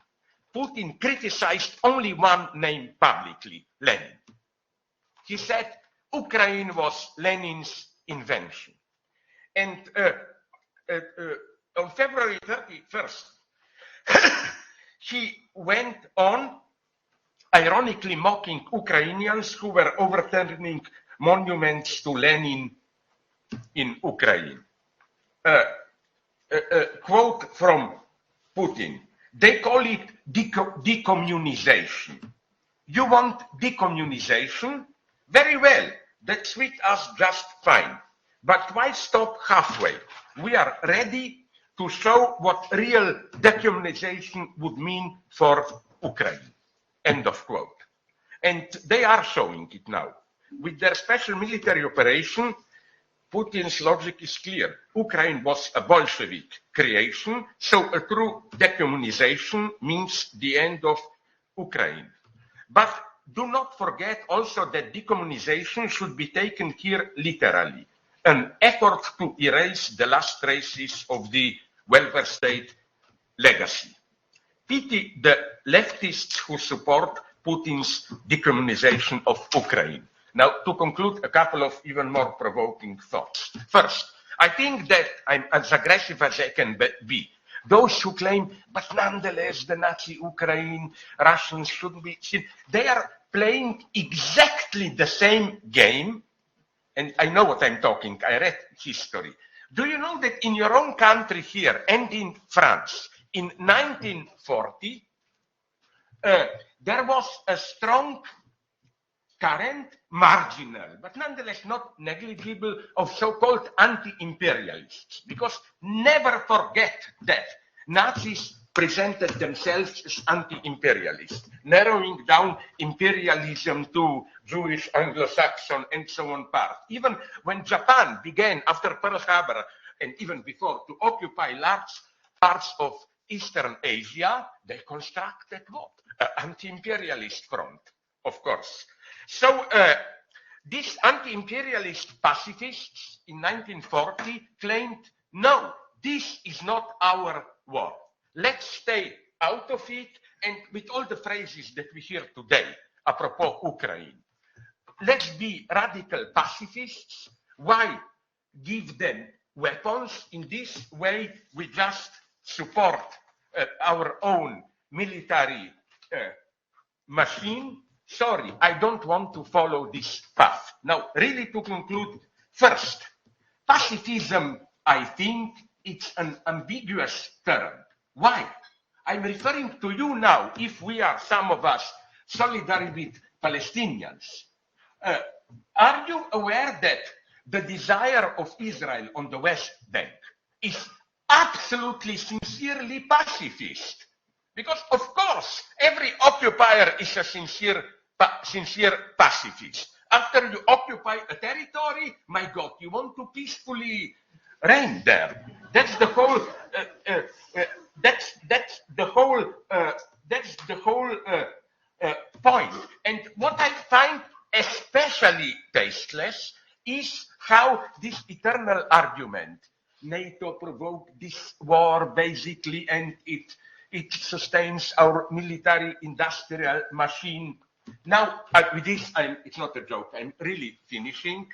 Putin criticized only one name publicly, Lenin. He said Ukraine was Lenin's invention. And on February 31st, he went on ironically mocking Ukrainians who were overturning monuments to Lenin in Ukraine. Quote from Putin, they call it decommunization. You want decommunization? Very well, that suits us just fine. But why stop halfway? We are ready to show what real decommunization would mean for Ukraine. End of quote. And they are showing it now. With their special military operation, Putin's logic is clear. Ukraine was a Bolshevik creation, so a true decommunization means the end of Ukraine. But do not forget also that decommunization should be taken here literally, an effort to erase the last traces of the welfare state legacy. Pity the leftists who support Putin's decommunization of Ukraine. Now, to conclude, a couple of even more provoking thoughts. First, I think that I'm as aggressive as I can be. Those who claim, but nonetheless, the Nazi Ukraine, Russians shouldn't be seen, they are playing exactly the same game. And I know what I'm talking, I read history. Do you know that in your own country here and in France, in 1940, there was a strong current, marginal, but nonetheless not negligible, of so-called anti-imperialists. Because never forget that Nazis presented themselves as anti-imperialists, narrowing down imperialism to Jewish, Anglo-Saxon, and so on part. Even when Japan began, after Pearl Harbor, and even before, to occupy large parts of Eastern Asia, they constructed what? An anti-imperialist front, of course. So these anti-imperialist pacifists in 1940 claimed, no, this is not our war. Let's stay out of it, and with all the phrases that we hear today, apropos Ukraine, let's be radical pacifists. Why give them weapons? In this way, we just support our own military machine. Sorry, I don't want to follow this path. Now, really to conclude, first, pacifism, I think it's an ambiguous term. Why? I'm referring to you now, if we are, some of us, solidary with Palestinians. Are you aware that the desire of Israel on the West Bank is absolutely, sincerely pacifist? Because, of course, every occupier is a sincere pacifist. After you occupy a territory, my God, you want to peacefully reign there. That's the whole. That's the whole point. And what I find especially tasteless is how this eternal argument, NATO provoked this war basically, and it sustains our military industrial machine. Now, with this, it's not a joke, I'm really finishing.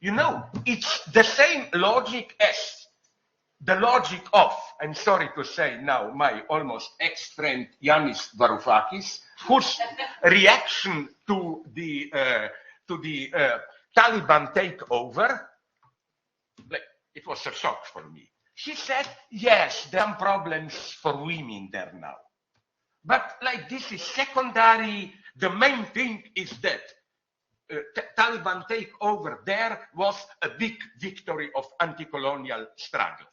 You know, it's the same logic as the logic of, I'm sorry to say now, my almost ex-friend Yanis Varoufakis, whose reaction to the Taliban takeover, it was a shock for me. She said, yes, there are problems for women there now. But this is secondary. The main thing is that Taliban takeover there was a big victory of anti-colonial struggle.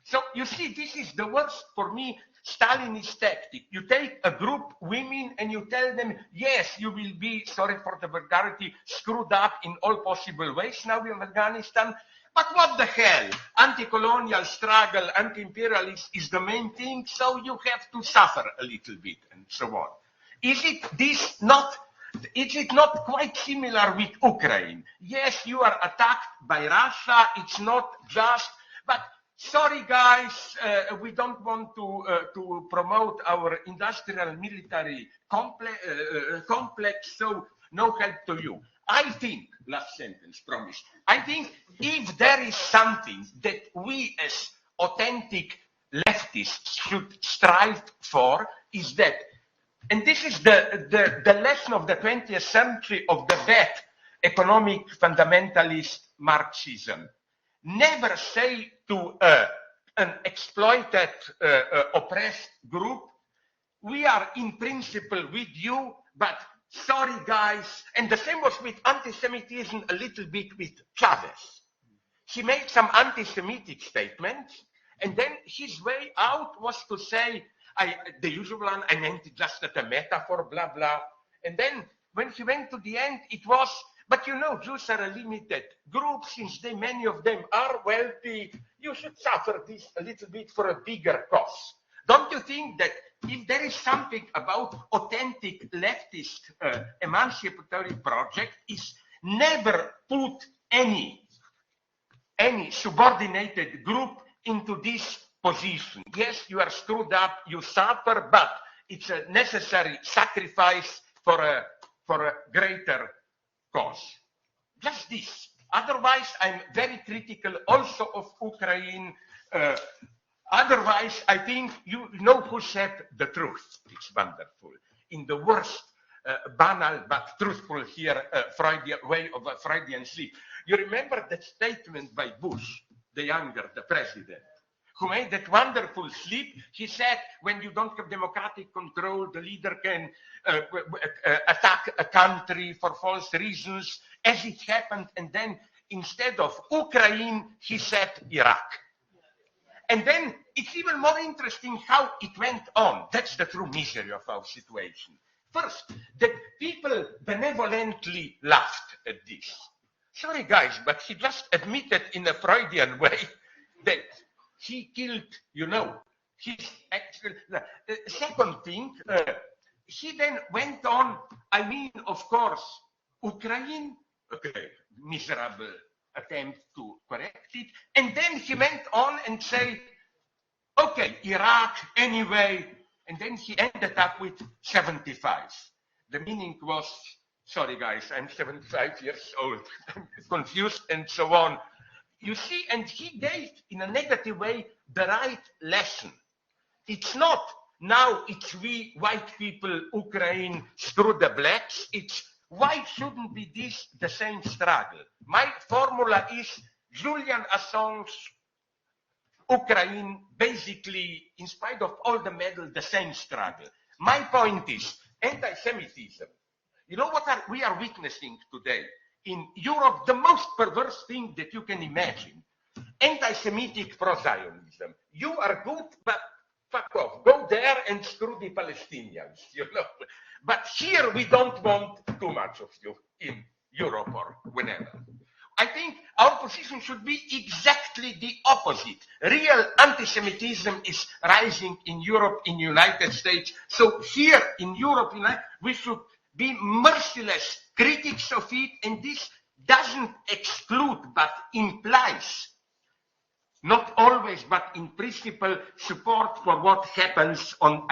So you see, this is the worst for me Stalinist tactic. You take a group women and you tell them, yes, you will be, sorry for the vulgarity, screwed up in all possible ways now in Afghanistan. But what the hell? Anti-colonial struggle, anti-imperialism is the main thing, so you have to suffer a little bit and so on. Is it not quite similar with Ukraine? Yes, you are attacked by Russia, it's not just, but sorry guys, we don't want to promote our industrial military complex, so no help to you. I think, last sentence, promise, I think if there is something that we as authentic leftists should strive for, is that, and this is the lesson of the 20th century of the bad economic fundamentalist Marxism. Never say to an exploited, oppressed group, we are in principle with you, but sorry guys. And the same was with anti-Semitism a little bit with Chavez. He made some anti-Semitic statements, and then his way out was to say, the usual one, I meant it just as a metaphor, blah, blah. And then when he went to the end, it was, but you know, Jews are a limited group, since many of them are wealthy, you should suffer this a little bit for a bigger cause. Don't you think that if there is something about authentic leftist emancipatory project, is never put any subordinated group into this position. Yes, you are screwed up, you suffer, but it's a necessary sacrifice for a greater cause. Just this. Otherwise, I'm very critical also of Ukraine. Otherwise, I think you know who said the truth. It's wonderful. In the worst, banal but truthful here, Freudian way of a Freudian sleep. You remember that statement by Bush, the younger, the president, who made that wonderful slip. He said, when you don't have democratic control, the leader can attack a country for false reasons, as it happened. And then instead of Ukraine, he said Iraq. And then it's even more interesting how it went on. That's the true misery of our situation. First, the people benevolently laughed at this. Sorry, guys, but he just admitted in a Freudian way that he killed, his actual. The second thing, he then went on, of course, Ukraine, okay, miserable attempt to correct it, and then he went on and said, okay, Iraq, anyway, and then he ended up with 75. The meaning was, sorry guys, I'm 75 years old, I'm confused and so on. You see, and he gave, in a negative way, the right lesson. It's not, now it's we white people, Ukraine, screw the blacks. It's why shouldn't be this the same struggle? My formula is Julian Assange, Ukraine, basically, in spite of all the medal, the same struggle. My point is anti-Semitism. You know what we are witnessing today? In Europe, the most perverse thing that you can imagine, anti-Semitic pro-Zionism. You are good, but fuck off. Go there and screw the Palestinians, But here we don't want too much of you in Europe or whenever. I think our position should be exactly the opposite. Real anti-Semitism is rising in Europe, in the United States. So here in Europe, we should be merciless critics of it, and this doesn't exclude but implies, not always, but in principle, support for what happens on,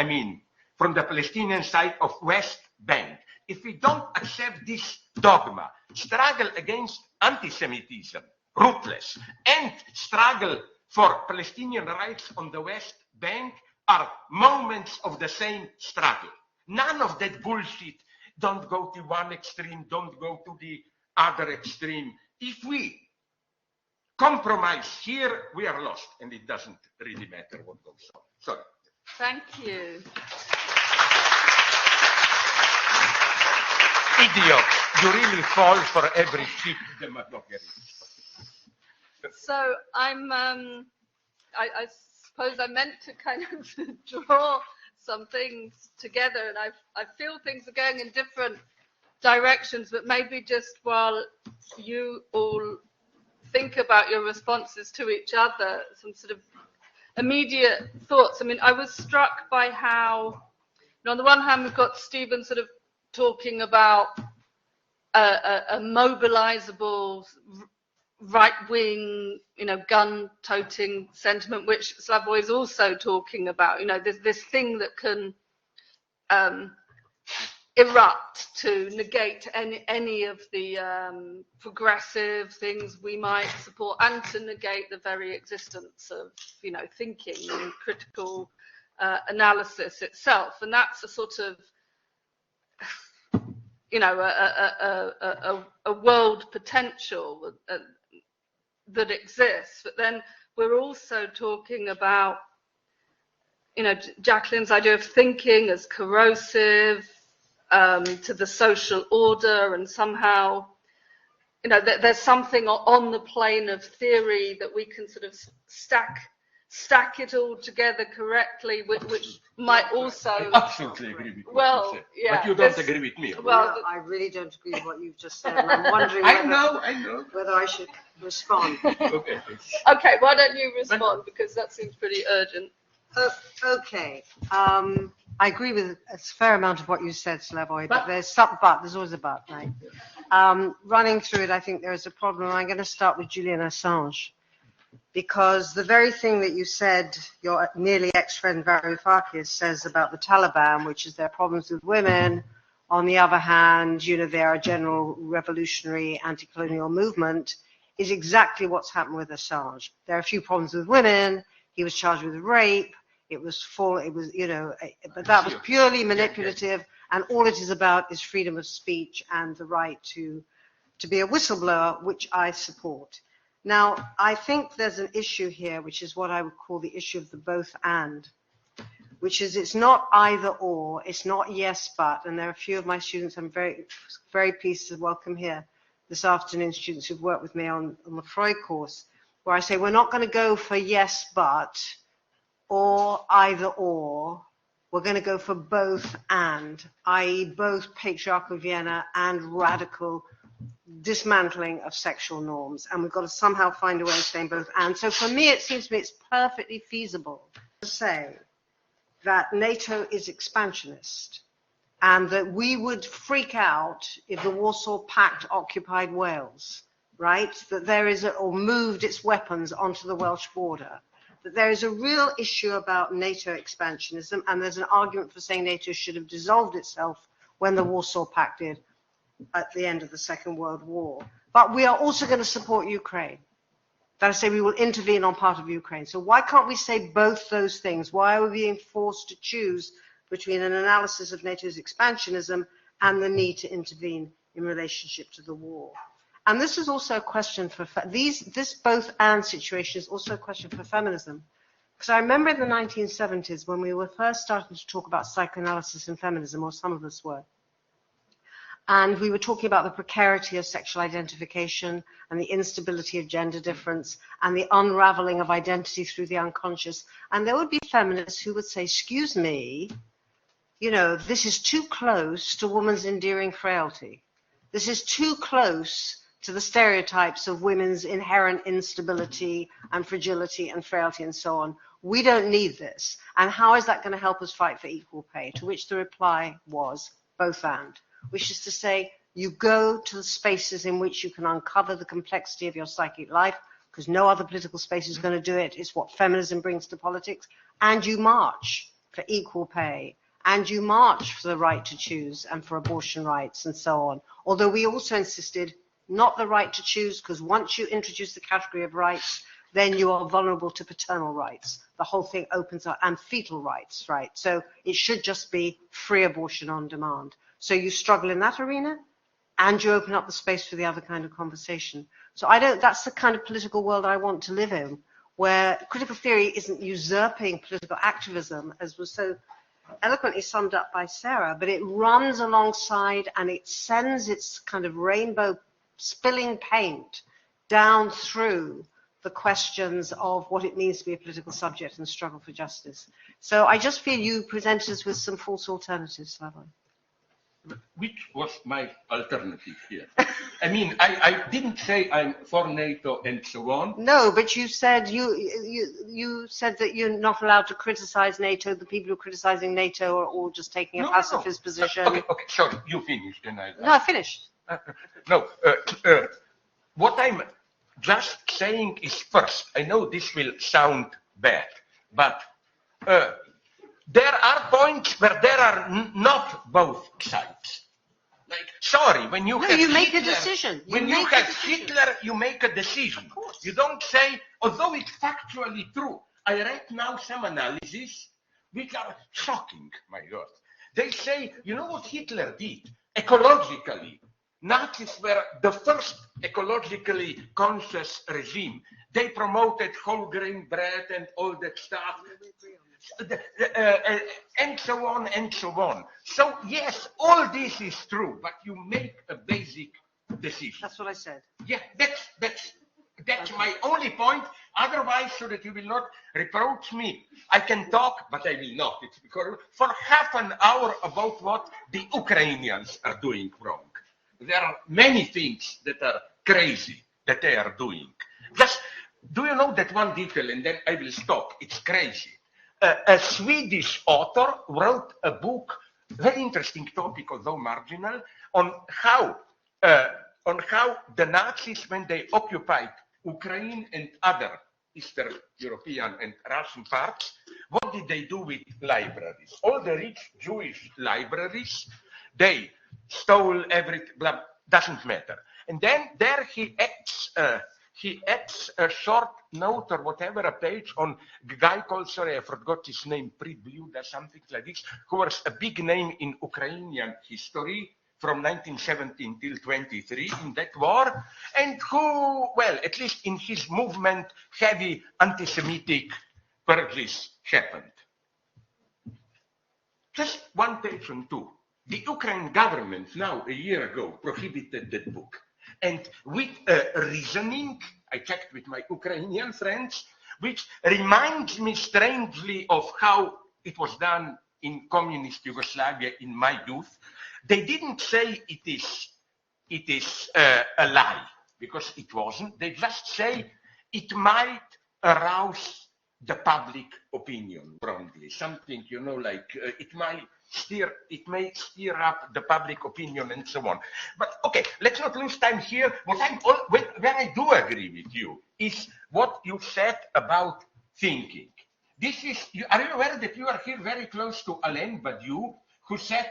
from the Palestinian side of West Bank. If we don't accept this dogma, struggle against anti-Semitism, ruthless, and struggle for Palestinian rights on the West Bank are moments of the same struggle. None of that bullshit, don't go to one extreme, don't go to the other extreme. If we compromise here, we are lost, and it doesn't really matter what goes on. Sorry. Thank you. Idiot, you really fall for every cheap demagoguery. So I suppose I meant to kind of draw some things together, and I feel things are going in different directions, but maybe just while you all think about your responses to each other, some sort of immediate thoughts. I was struck by how, on the one hand, we've got Stephen sort of talking about a mobilizable right-wing, gun-toting sentiment, which Slavoj is also talking about. This thing that can erupt to negate any of the progressive things we might support, and to negate the very existence of, thinking and critical analysis itself. And that's a sort of, a world potential that exists. But then we're also talking about, Jacqueline's idea of thinking as corrosive to the social order, and somehow, there's something on the plane of theory that we can sort of stack it all together correctly, which might also. I absolutely agree with what you said, but you don't agree with me. Well, no, I really don't agree with what you've just said, and I'm wondering whether I should respond. Okay. Okay, why don't you respond, because that seems pretty urgent. Okay. I agree with a fair amount of what you said, Slavoj, but there's always a but, right? Running through it, I think there is a problem. I'm going to start with Julian Assange, because the very thing that you said, your nearly ex-friend Varoufakis says about the Taliban, which is their problems with women, on the other hand, they are a general revolutionary anti-colonial movement, is exactly what's happened with Assange. There are a few problems with women. He was charged with rape. But that was purely manipulative, and all it is about is freedom of speech and the right to be a whistleblower, which I support. Now, I think there's an issue here, which is what I would call the issue of the both and, which is it's not either or, it's not yes but, and there are a few of my students I'm very, very pleased to welcome here this afternoon, students who've worked with me on the Freud course, where I say we're not going to go for yes but or either or, we're going to go for both and, i.e. both patriarchal Vienna and radical dismantling of sexual norms, and we've got to somehow find a way of saying both and. So for me, it seems to me it's perfectly feasible to say that NATO is expansionist and that we would freak out if the Warsaw Pact occupied Wales, right? That there is or moved its weapons onto the Welsh border. That there is a real issue about NATO expansionism, and there's an argument for saying NATO should have dissolved itself when the Warsaw Pact did at the end of the Second World War. But we are also going to support Ukraine. That is, say we will intervene on part of Ukraine. So why can't we say both those things? Why are we being forced to choose between an analysis of NATO's expansionism and the need to intervene in relationship to the war? And this is also a question for this both and situation is also a question for feminism. Because I remember in the 1970s when we were first starting to talk about psychoanalysis and feminism, or some of us were, and we were talking about the precarity of sexual identification and the instability of gender difference and the unraveling of identity through the unconscious. And there would be feminists who would say, excuse me, you know, this is too close to woman's endearing frailty. This is too close to the stereotypes of women's inherent instability and fragility and frailty and so on. We don't need this. And how is that going to help us fight for equal pay? To which the reply was both and, which is to say, you go to the spaces in which you can uncover the complexity of your psychic life, because no other political space is going to do it. It's what feminism brings to politics. And you march for equal pay. And you march for the right to choose and for abortion rights and so on. Although we also insisted not the right to choose, because once you introduce the category of rights, then you are vulnerable to paternal rights. The whole thing opens up, and fetal rights, right? So it should just be free abortion on demand. So you struggle in that arena, and you open up the space for the other kind of conversation. So that's the kind of political world I want to live in, where critical theory isn't usurping political activism, as was so eloquently summed up by Sarah, but it runs alongside and it sends its kind of rainbow spilling paint down through the questions of what it means to be a political subject and struggle for justice. So I just feel you presented us with some false alternatives, Slavoj. Which was my alternative here? I mean, I didn't say I'm for NATO and so on. No, but you said you said that you're not allowed to criticize NATO. The people who are criticizing NATO are all just taking a pacifist position. Okay, sorry, you finished. And No, I finished. What I'm just saying is, first, I know this will sound bad, but there are points where there are not both sides. Like, sorry, when you have you make Hitler, a decision. When you have Hitler, you make a decision. Of course. You don't say, although it's factually true. I read now some analyses which are shocking, my God. They say, you know what Hitler did? Ecologically, Nazis were the first ecologically conscious regime. They promoted whole grain bread and all that stuff. And so on and so on. So yes, all this is true, but you make a basic decision. That's what I said. Yeah, that's my only point. Otherwise, so that you will not reproach me, I can talk, but I will not. It's because for half an hour about what the Ukrainians are doing wrong. There are many things that are crazy that they are doing. Just, do you know that one detail, and then I will stop. It's crazy. A Swedish author wrote a book, very interesting topic, although marginal, on how the Nazis, when they occupied Ukraine and other Eastern European and Russian parts, what did they do with libraries? All the rich Jewish libraries, they stole everything, blah, doesn't matter. And then there he adds a short note or whatever, a page on a guy called, sorry, I forgot his name, Pribluda, something like this, who was a big name in Ukrainian history, from 1917 till 23 in that war, and who, well, at least in his movement, heavy anti-Semitic purges happened. Just one page on two. The Ukraine government now, a year ago, prohibited that book. And with reasoning, I checked with my Ukrainian friends, which reminds me strangely of how it was done in communist Yugoslavia in my youth. They didn't say it is a lie, because it wasn't. They just say it might arouse the public opinion wrongly. Something, you know, like it may stir up the public opinion and so on. But okay, let's not lose time here. Where I do agree with you is what you said about thinking. Are you aware that you are here very close to Alain Badiou, who said,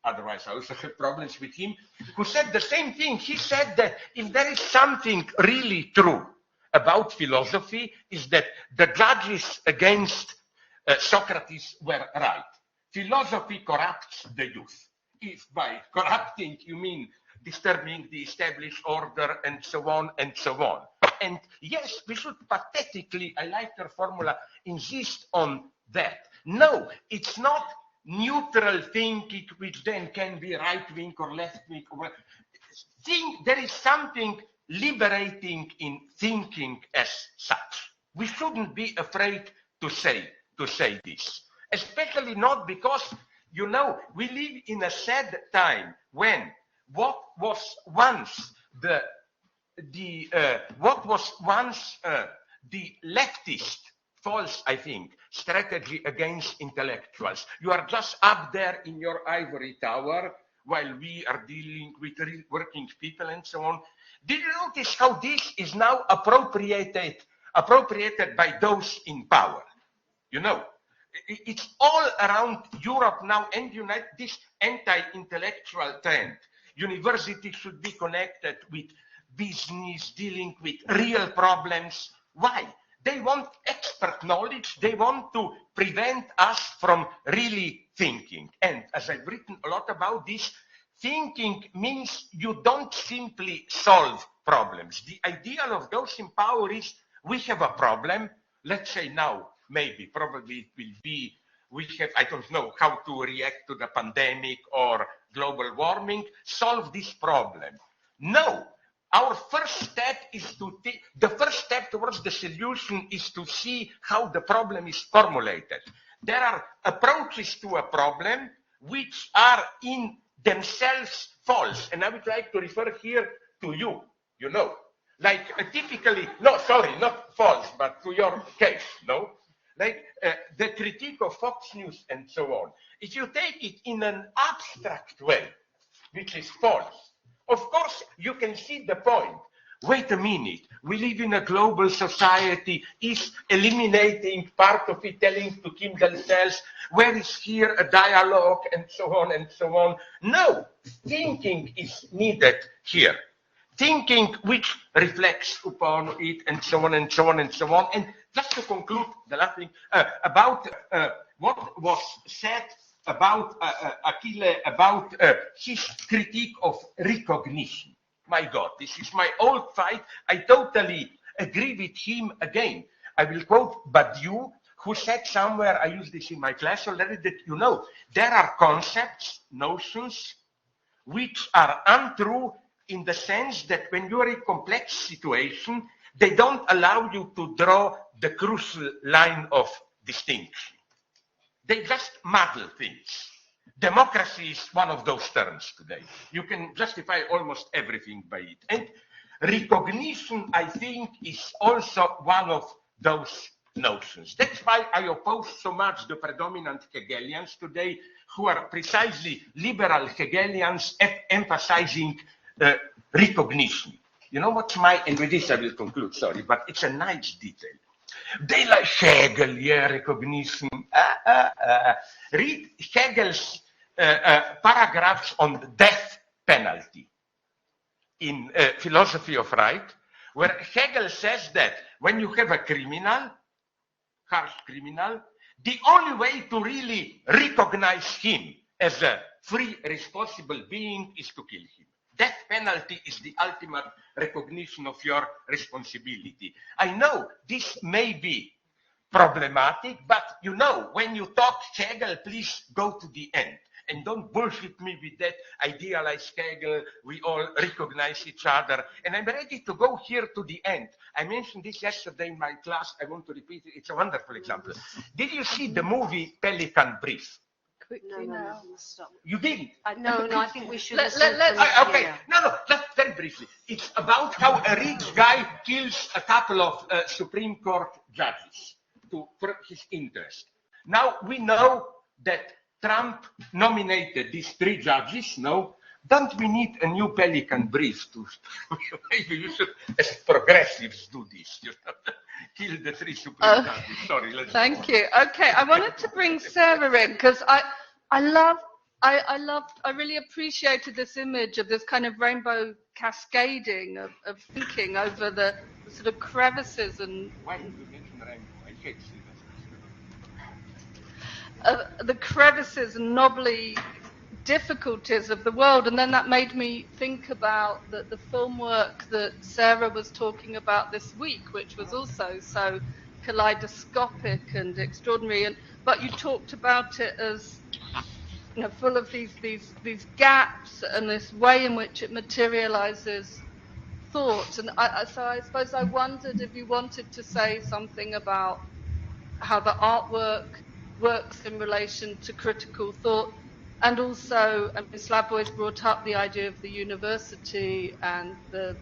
otherwise I also have problems with him, who said the same thing. He said that if there is something really true about philosophy, is that the judges against Socrates were right. Philosophy corrupts the youth. If by corrupting you mean disturbing the established order and so on and so on. And yes, we should pathetically, I like your formula, insist on that. No, it's not neutral thinking, which then can be right-wing or left-wing. There is something liberating in thinking as such. We shouldn't be afraid to say this, especially not because, you know, we live in a sad time when what was once the leftist false, I think, strategy against intellectuals. You are just up there in your ivory tower while we are dealing with working people and so on. Did you notice how this is now appropriated by those in power? You know, it's all around Europe now and this anti-intellectual trend. Universities should be connected with business, dealing with real problems. Why? They want expert knowledge. They want to prevent us from really thinking. And as I've written a lot about this, thinking means you don't simply solve problems. The ideal of those in power is we have a problem. Let's say now, probably it will be, I don't know how to react to the pandemic or global warming, solve this problem. No. Our first step is the first step towards the solution is to see how the problem is formulated. There are approaches to a problem which are in themselves false. And I would like to refer here to you, you know, like typically, no, sorry, not false, but to your case, no? Like the critique of Fox News and so on. If you take it in an abstract way, which is false, of course, you can see the point. Wait a minute, we live in a global society. Is eliminating part of it, telling to kill themselves? Where is here a dialogue and so on and so on? No, thinking is needed here. Thinking which reflects upon it and so on and so on and so on. And just to conclude, the last thing about what was said about Achille, about his critique of recognition. My God, this is my old fight. I totally agree with him again. I will quote Badiou, who said somewhere, I use this in my class already, that, you know, there are concepts, notions, which are untrue in the sense that when you're in a complex situation, they don't allow you to draw the crucial line of distinction. They just muddle things. Democracy is one of those terms today. You can justify almost everything by it. And recognition, I think, is also one of those notions. That's why I oppose so much the predominant Hegelians today, who are precisely liberal Hegelians emphasizing recognition. You know what's and with this I will conclude, sorry, but it's a nice detail. They like Hegel, yeah, recognition. Read Hegel's paragraphs on the death penalty in Philosophy of Right, where Hegel says that when you have a criminal, harsh criminal, the only way to really recognize him as a free, responsible being is to kill him. Death penalty is the ultimate recognition of your responsibility. I know this may be problematic, but you know, when you talk Hegel, please go to the end. And don't bullshit me with that idealized Hegel, we all recognize each other. And I'm ready to go here to the end. I mentioned this yesterday in my class. I want to repeat it. It's a wonderful example. Did you see the movie Pelican Brief? Quickly now. Stop. You didn't? No, I think we should. Okay, no, just very briefly. It's about how a rich guy kills a couple of Supreme Court judges for his interest. Now we know that Trump nominated these 3 judges. No, don't we need a new Pelican Brief to? Maybe you should, as progressives, do this. You know? Kill the 3 Supreme judges. Sorry. Thank you. Okay, I wanted to bring Sarah in because I really appreciated this image of this kind of rainbow cascading of thinking over the sort of crevices and. Why did you mention rainbow? I hate this. The crevices and knobbly difficulties of the world, and then that made me think about the film work that Sarah was talking about this week, which was also so kaleidoscopic and extraordinary. But you talked about it as, you know, full of these gaps and this way in which it materializes thought. And so I suppose I wondered if you wanted to say something about how the artwork works in relation to critical thought, and also, I mean, Slavoj brought up the idea of the university and the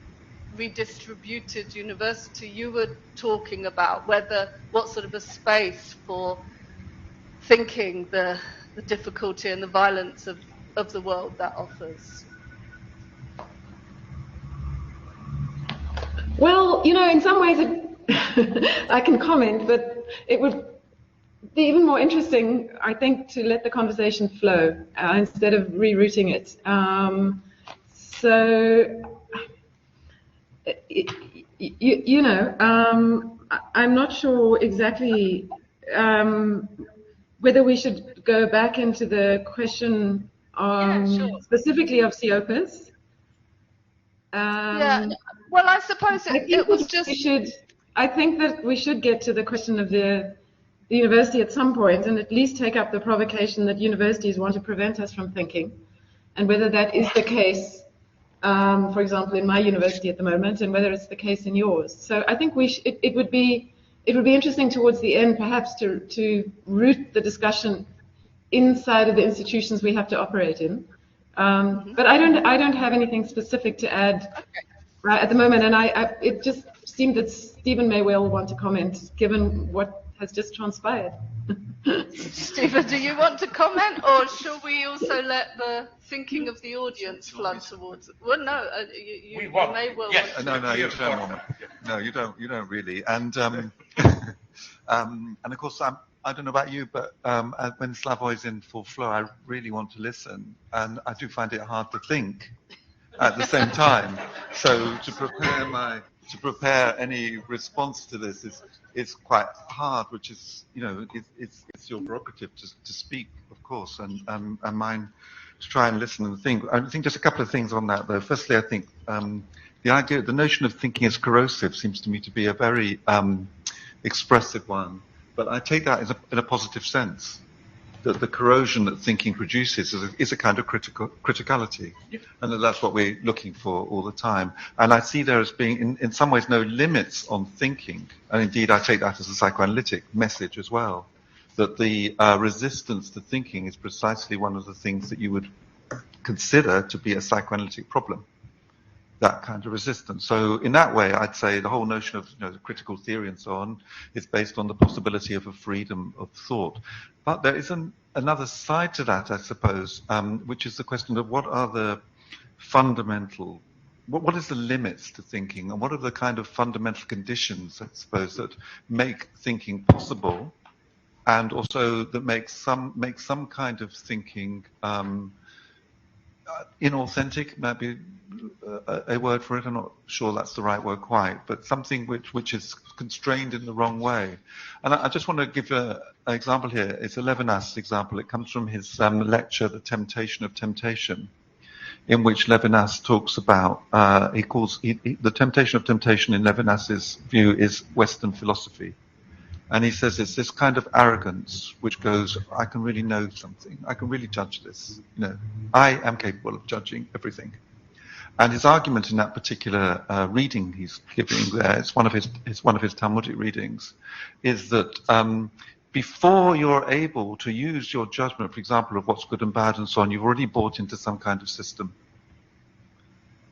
redistributed university. You were talking about what sort of a space for thinking the difficulty and the violence of the world that offers. Well, you know, in some ways I can comment, but it would be even more interesting, I think, to let the conversation flow instead of rerouting it. You know, I'm not sure exactly whether we should go back into the question specifically of Siopas. Yeah. Well, I suppose it was just. I think that we should get to the question of the university at some point, and at least take up the provocation that universities want to prevent us from thinking, and whether that is the case, for example, in my university at the moment, and whether it's the case in yours. So I think it would be interesting towards the end, perhaps, to root the discussion inside of the institutions we have to operate in. But I don't have anything specific to add at the moment, and it just seemed that Stephen may well want to comment, given what has just transpired. Stephen, do you want to comment, or shall we also let the thinking of the audience flood towards it? Well, no, you may well. Yes. No, you don't. No, you don't really. And and of course, I don't know about you, but when Slavoj's in full flow, I really want to listen, and I do find it hard to think at the same time. So to prepare any response to this is quite hard, which is, you know, it's your prerogative to speak, of course, and mine to try and listen and think. I think just a couple of things on that, though. Firstly, I think the notion of thinking as corrosive seems to me to be a very expressive one, but I take that in a positive sense. That the corrosion that thinking produces is a kind of criticality, and that's what we're looking for all the time. And I see there as being, in some ways, no limits on thinking, and indeed I take that as a psychoanalytic message as well, that the resistance to thinking is precisely one of the things that you would consider to be a psychoanalytic problem, that kind of resistance. So in that way, I'd say the whole notion of, you know, critical theory and so on is based on the possibility of a freedom of thought. But there is another side to that, I suppose, which is the question of what are the fundamental, what is the limits to thinking, and what are the kind of fundamental conditions, I suppose, that make thinking possible, and also that make some kind of thinking inauthentic might be a word for it. I'm not sure that's the right word quite, but something which is constrained in the wrong way. And I just want to give an example here. It's a Levinas example. It comes from his lecture, The Temptation of Temptation, in which Levinas talks about, the temptation of temptation in Levinas's view is Western philosophy. And he says it's this kind of arrogance which goes, I can really know something. I can really judge this. I am capable of judging everything. And his argument in that particular reading he's giving there, it's one of his Talmudic readings, is that before you're able to use your judgment, for example, of what's good and bad and so on, you've already bought into some kind of system.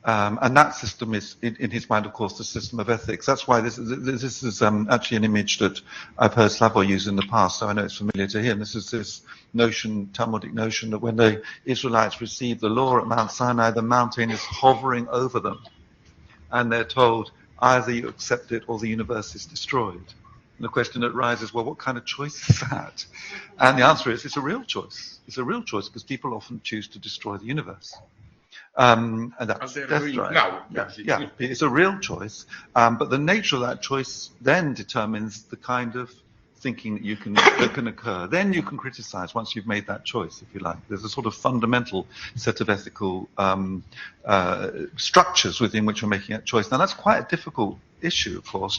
And that system is, in his mind, of course, the system of ethics. That's why this is actually an image that I've heard Slavoj use in the past, so I know it's familiar to him. This is this notion, Talmudic notion, that when the Israelites received the law at Mount Sinai, the mountain is hovering over them. And they're told, either you accept it or the universe is destroyed. And the question that arises, well, what kind of choice is that? And the answer is, it's a real choice. It's a real choice because people often choose to destroy the universe. And that's right. Now, yeah, it's a real choice. But the nature of that choice then determines the kind of thinking that can occur. Then you can criticize once you've made that choice, if you like. There's a sort of fundamental set of ethical structures within which you're making that choice. Now, that's quite a difficult issue, of course.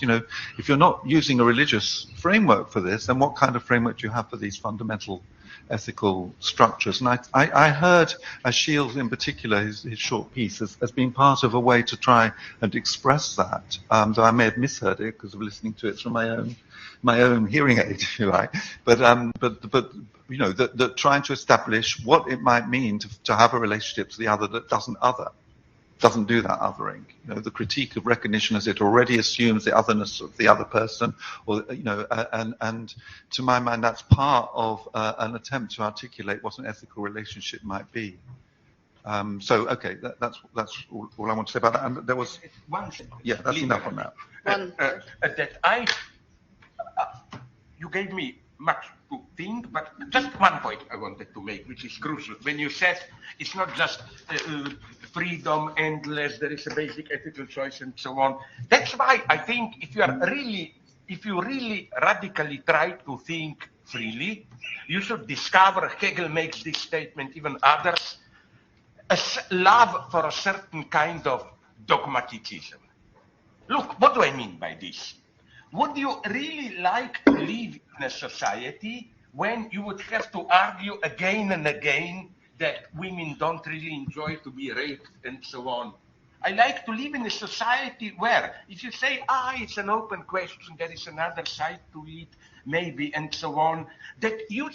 If you're not using a religious framework for this, then what kind of framework do you have for these fundamental ethical structures? And I heard Achilles in particular, his short piece, as being part of a way to try and express that, though I may have misheard it because of listening to it through my own hearing aid, if you like. But that trying to establish what it might mean to have a relationship to the other that doesn't do that othering. The critique of recognition as it already assumes the otherness of the other person, or and to my mind, that's part of an attempt to articulate what an ethical relationship might be. Okay, that's all I want to say about that. And there was one thing. Yeah, that's enough on that. You gave me much to think, but just one point I wanted to make, which is crucial. When you said it's not just freedom, endless, there is a basic ethical choice and so on. That's why I think if you really radically try to think freely, you should discover, Hegel makes this statement, even others, a love for a certain kind of dogmatism. Look, what do I mean by this? Would you really like to live in a society when you would have to argue again and again that women don't really enjoy to be raped and so on? I like to live in a society where if you say, it's an open question, there is another side to it, maybe, and so on, that you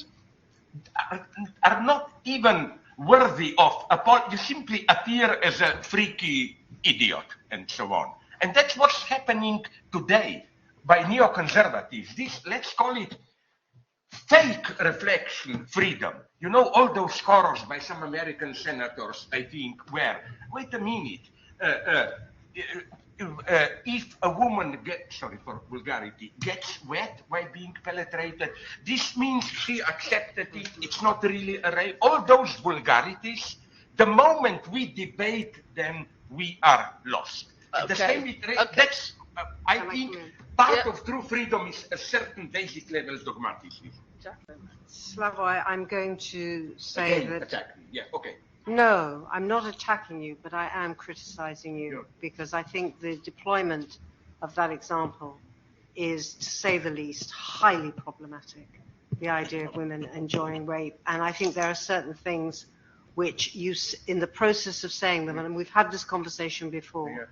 are not even worthy of, you simply appear as a freaky idiot and so on. And that's what's happening today by neoconservatives. This, let's call it fake reflection freedom. All those scores by some American senators, I think, wait a minute, if a woman gets wet while being penetrated, this means she accepted it, it's not really a rape. All those vulgarities, the moment we debate them, we are lost. Okay. The same with rape, that's, I think, part of true freedom is a certain basic level of dogmatism. Slavoj, I'm going to say that... Attack me. Yeah, okay. No, I'm not attacking you, but I am criticizing you because I think the deployment of that example is, to say the least, highly problematic. The idea of women enjoying rape. And I think there are certain things which you, in the process of saying them, and we've had this conversation before,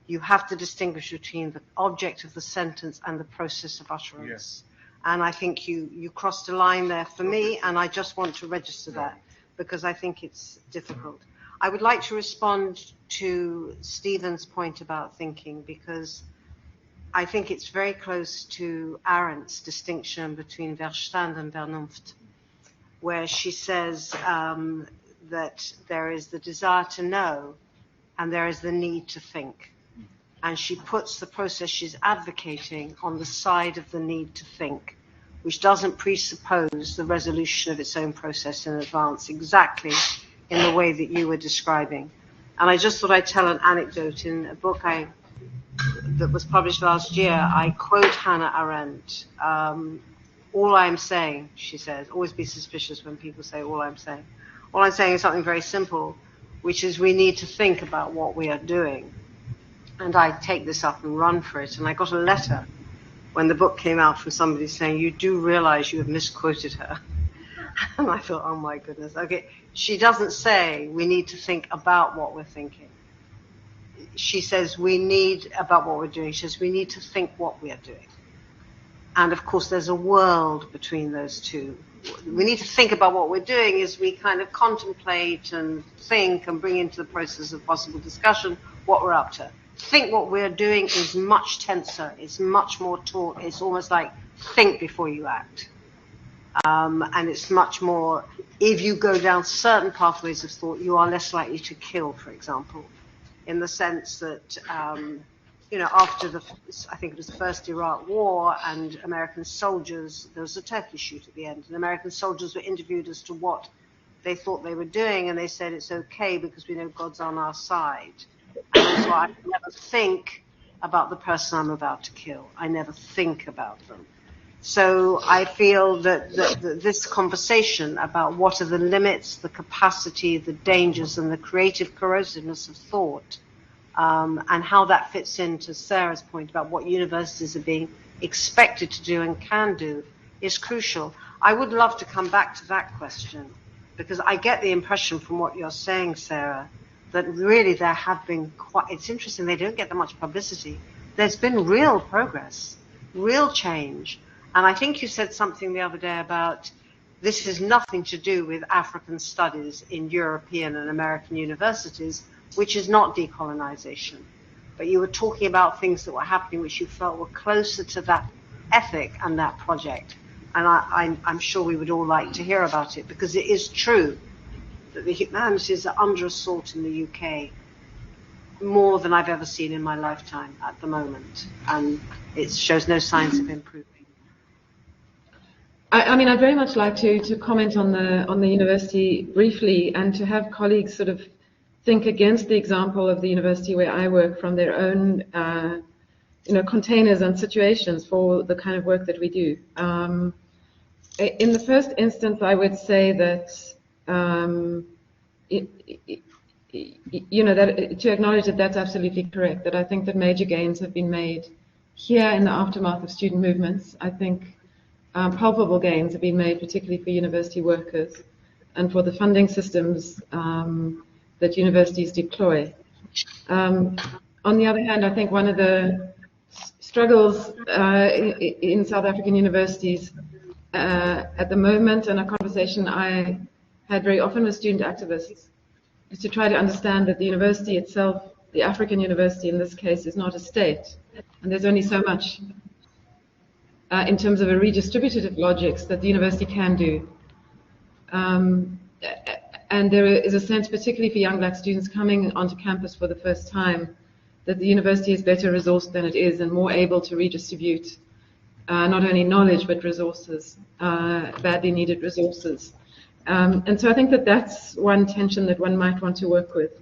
you have to distinguish between the object of the sentence and the process of utterance. And I think you crossed a line there for me, and I just want to register that because I think it's difficult. I would like to respond to Stephen's point about thinking because I think it's very close to Arendt's distinction between Verstand and Vernunft, where she says that there is the desire to know and there is the need to think. And she puts the process she's advocating on the side of the need to think, which doesn't presuppose the resolution of its own process in advance, exactly in the way that you were describing. And I just thought I'd tell an anecdote. In a book that was published last year, I quote Hannah Arendt. All I'm saying, she says, always be suspicious when people say all I'm saying. All I'm saying is something very simple, which is we need to think about what we are doing. And I take this up and run for it. And I got a letter when the book came out from somebody saying, you do realize you have misquoted her. And I thought, oh my goodness, okay. She doesn't say we need to think about what we're thinking. She says we need about what we're doing. She says we need to think what we are doing. And of course, there's a world between those two. We need to think about what we're doing as we kind of contemplate and think and bring into the process of possible discussion what we're up to. Think what we're doing is much tenser. It's much more taught. It's almost like think before you act. And it's much more, if you go down certain pathways of thought, you are less likely to kill, for example, in the sense that, after I think it was the first Iraq War and American soldiers, there was a turkey shoot at the end, and American soldiers were interviewed as to what they thought they were doing, and they said it's okay because we know God's on our side. And so I never think about the person I'm about to kill. I never think about them. So I feel that this conversation about what are the limits, the capacity, the dangers, and the creative corrosiveness of thought, and how that fits into Sarah's point about what universities are being expected to do and can do, is crucial. I would love to come back to that question, because I get the impression from what you're saying, Sarah, that really there have been it's interesting, they don't get that much publicity. There's been real progress, real change. And I think you said something the other day about this has nothing to do with African studies in European and American universities, which is not decolonization. But you were talking about things that were happening which you felt were closer to that ethic and that project. And I'm sure we would all like to hear about it, because it is true that the humanities are under assault in the UK more than I've ever seen in my lifetime at the moment. And it shows no signs of improving. I mean, I'd very much like to comment on the university briefly, and to have colleagues sort of think against the example of the university where I work from their own, containers and situations for the kind of work that we do. In the first instance, I would say that, that to acknowledge that that's absolutely correct, that I think that major gains have been made here in the aftermath of student movements. I think palpable gains have been made, particularly for university workers and for the funding systems that universities deploy. On the other hand, I think one of the struggles in South African universities at the moment, and a conversation I had very often with student activists, is to try to understand that the university itself, the African university in this case, is not a state, and there's only so much in terms of a redistributive logics that the university can do. And there is a sense, particularly for young black students coming onto campus for the first time, that the university is better resourced than it is and more able to redistribute not only knowledge but resources, badly needed resources. And so I think that that's one tension that one might want to work with.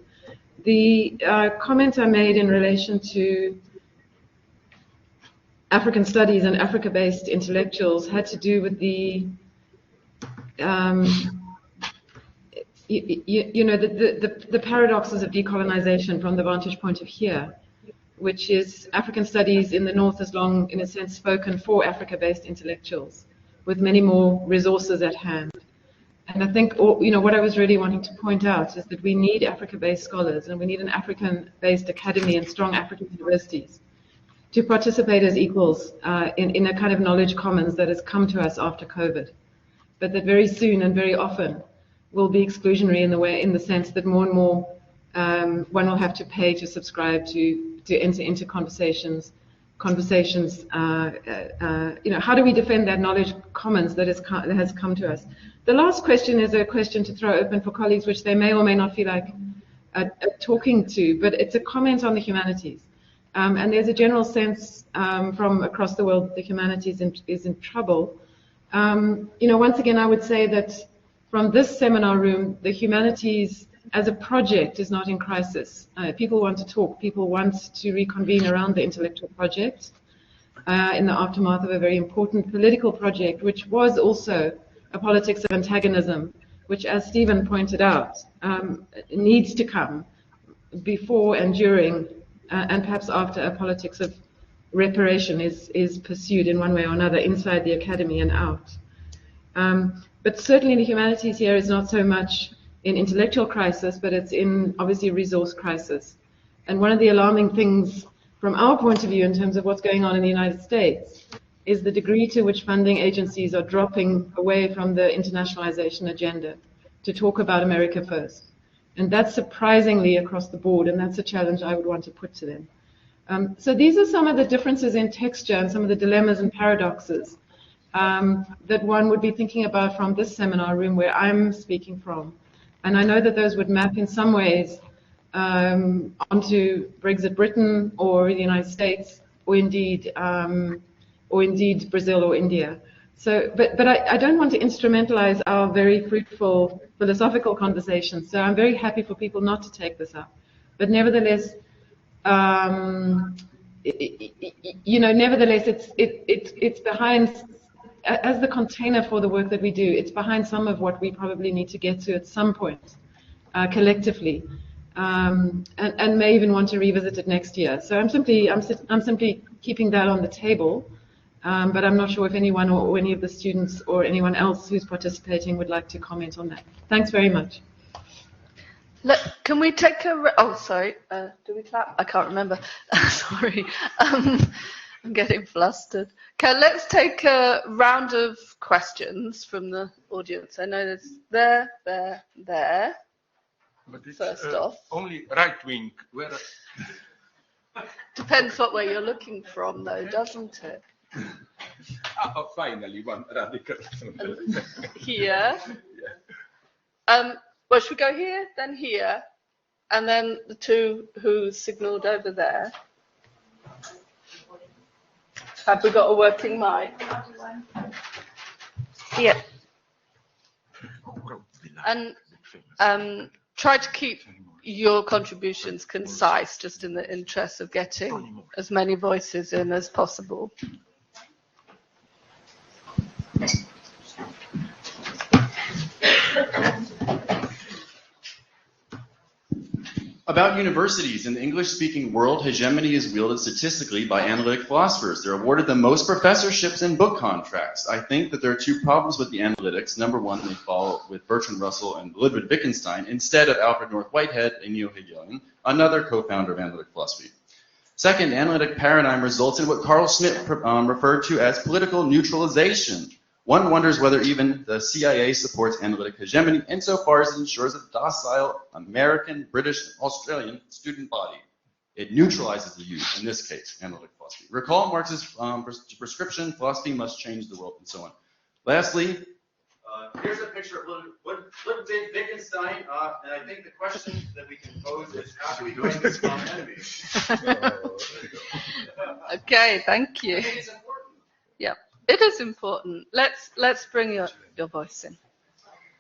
The comment I made in relation to African studies and Africa-based intellectuals had to do with the the paradoxes of decolonization from the vantage point of here, which is African studies in the North has long, in a sense, spoken for Africa-based intellectuals with many more resources at hand. And I think, what I was really wanting to point out is that we need Africa-based scholars, and we need an African-based academy and strong African universities to participate as equals in a kind of knowledge commons that has come to us after COVID, but that very soon and very often will be exclusionary in the sense that more and more one will have to pay to subscribe to enter into conversations. How do we defend that knowledge commons that has come to us? The last question is a question to throw open for colleagues, which they may or may not feel like talking to, but it's a comment on the humanities. And there's a general sense from across the world that the humanities is in trouble. Once again, I would say that from this seminar room, the humanities as a project is not in crisis. People want to talk. People want to reconvene around the intellectual project in the aftermath of a very important political project, which was also a politics of antagonism, which, as Stephen pointed out, needs to come before and during and perhaps after a politics of reparation is pursued in one way or another inside the academy and out. But certainly the humanities here is not so much in intellectual crisis, but it's in obviously resource crisis. And one of the alarming things from our point of view in terms of what's going on in the United States is the degree to which funding agencies are dropping away from the internationalization agenda to talk about America first. And that's surprisingly across the board, and that's a challenge I would want to put to them. So these are some of the differences in texture and some of the dilemmas and paradoxes that one would be thinking about from this seminar room where I'm speaking from. And I know that those would map in some ways onto Brexit Britain or the United States or indeed Brazil or India. So, but I don't want to instrumentalize our very fruitful philosophical conversations. So I'm very happy for people not to take this up. But nevertheless, it's behind, as the container for the work that we do, it's behind some of what we probably need to get to at some point collectively, and may even want to revisit it next year. So I'm simply keeping that on the table. But I'm not sure if anyone or any of the students or anyone else who's participating would like to comment on that. Thanks very much. Can we take a... Oh, sorry. Do we clap? I can't remember. Sorry. I'm getting flustered. Okay, let's take a round of questions from the audience. I know there's there. But it's first off. Only right wing. Where... Depends what way you're looking from, though, doesn't it? Oh, finally, one radical. Here. Well, should we go here, then here, and then the two who signalled over there? Have we got a working mic? Yeah. And try to keep your contributions concise, just in the interest of getting as many voices in as possible. About universities, in the English-speaking world, hegemony is wielded statistically by analytic philosophers. They're awarded the most professorships and book contracts. I think that there are two problems with the analytics. Number one, they fall with Bertrand Russell and Ludwig Wittgenstein instead of Alfred North Whitehead, a neo-Hegelian, another co-founder of analytic philosophy. Second, the analytic paradigm results in what Carl Schmitt referred to as political neutralization. One wonders whether even the CIA supports analytic hegemony insofar as it ensures a docile American, British, and Australian student body. It neutralizes the youth, in this case, analytic philosophy. Recall Marx's prescription, philosophy must change the world, and so on. Lastly, here's a picture of Ludwig Wittgenstein, and I think the question that we can pose is, how do we bring this common enemy? Okay, thank you. I think it's important. Yeah. It is important. Let's bring your voice in.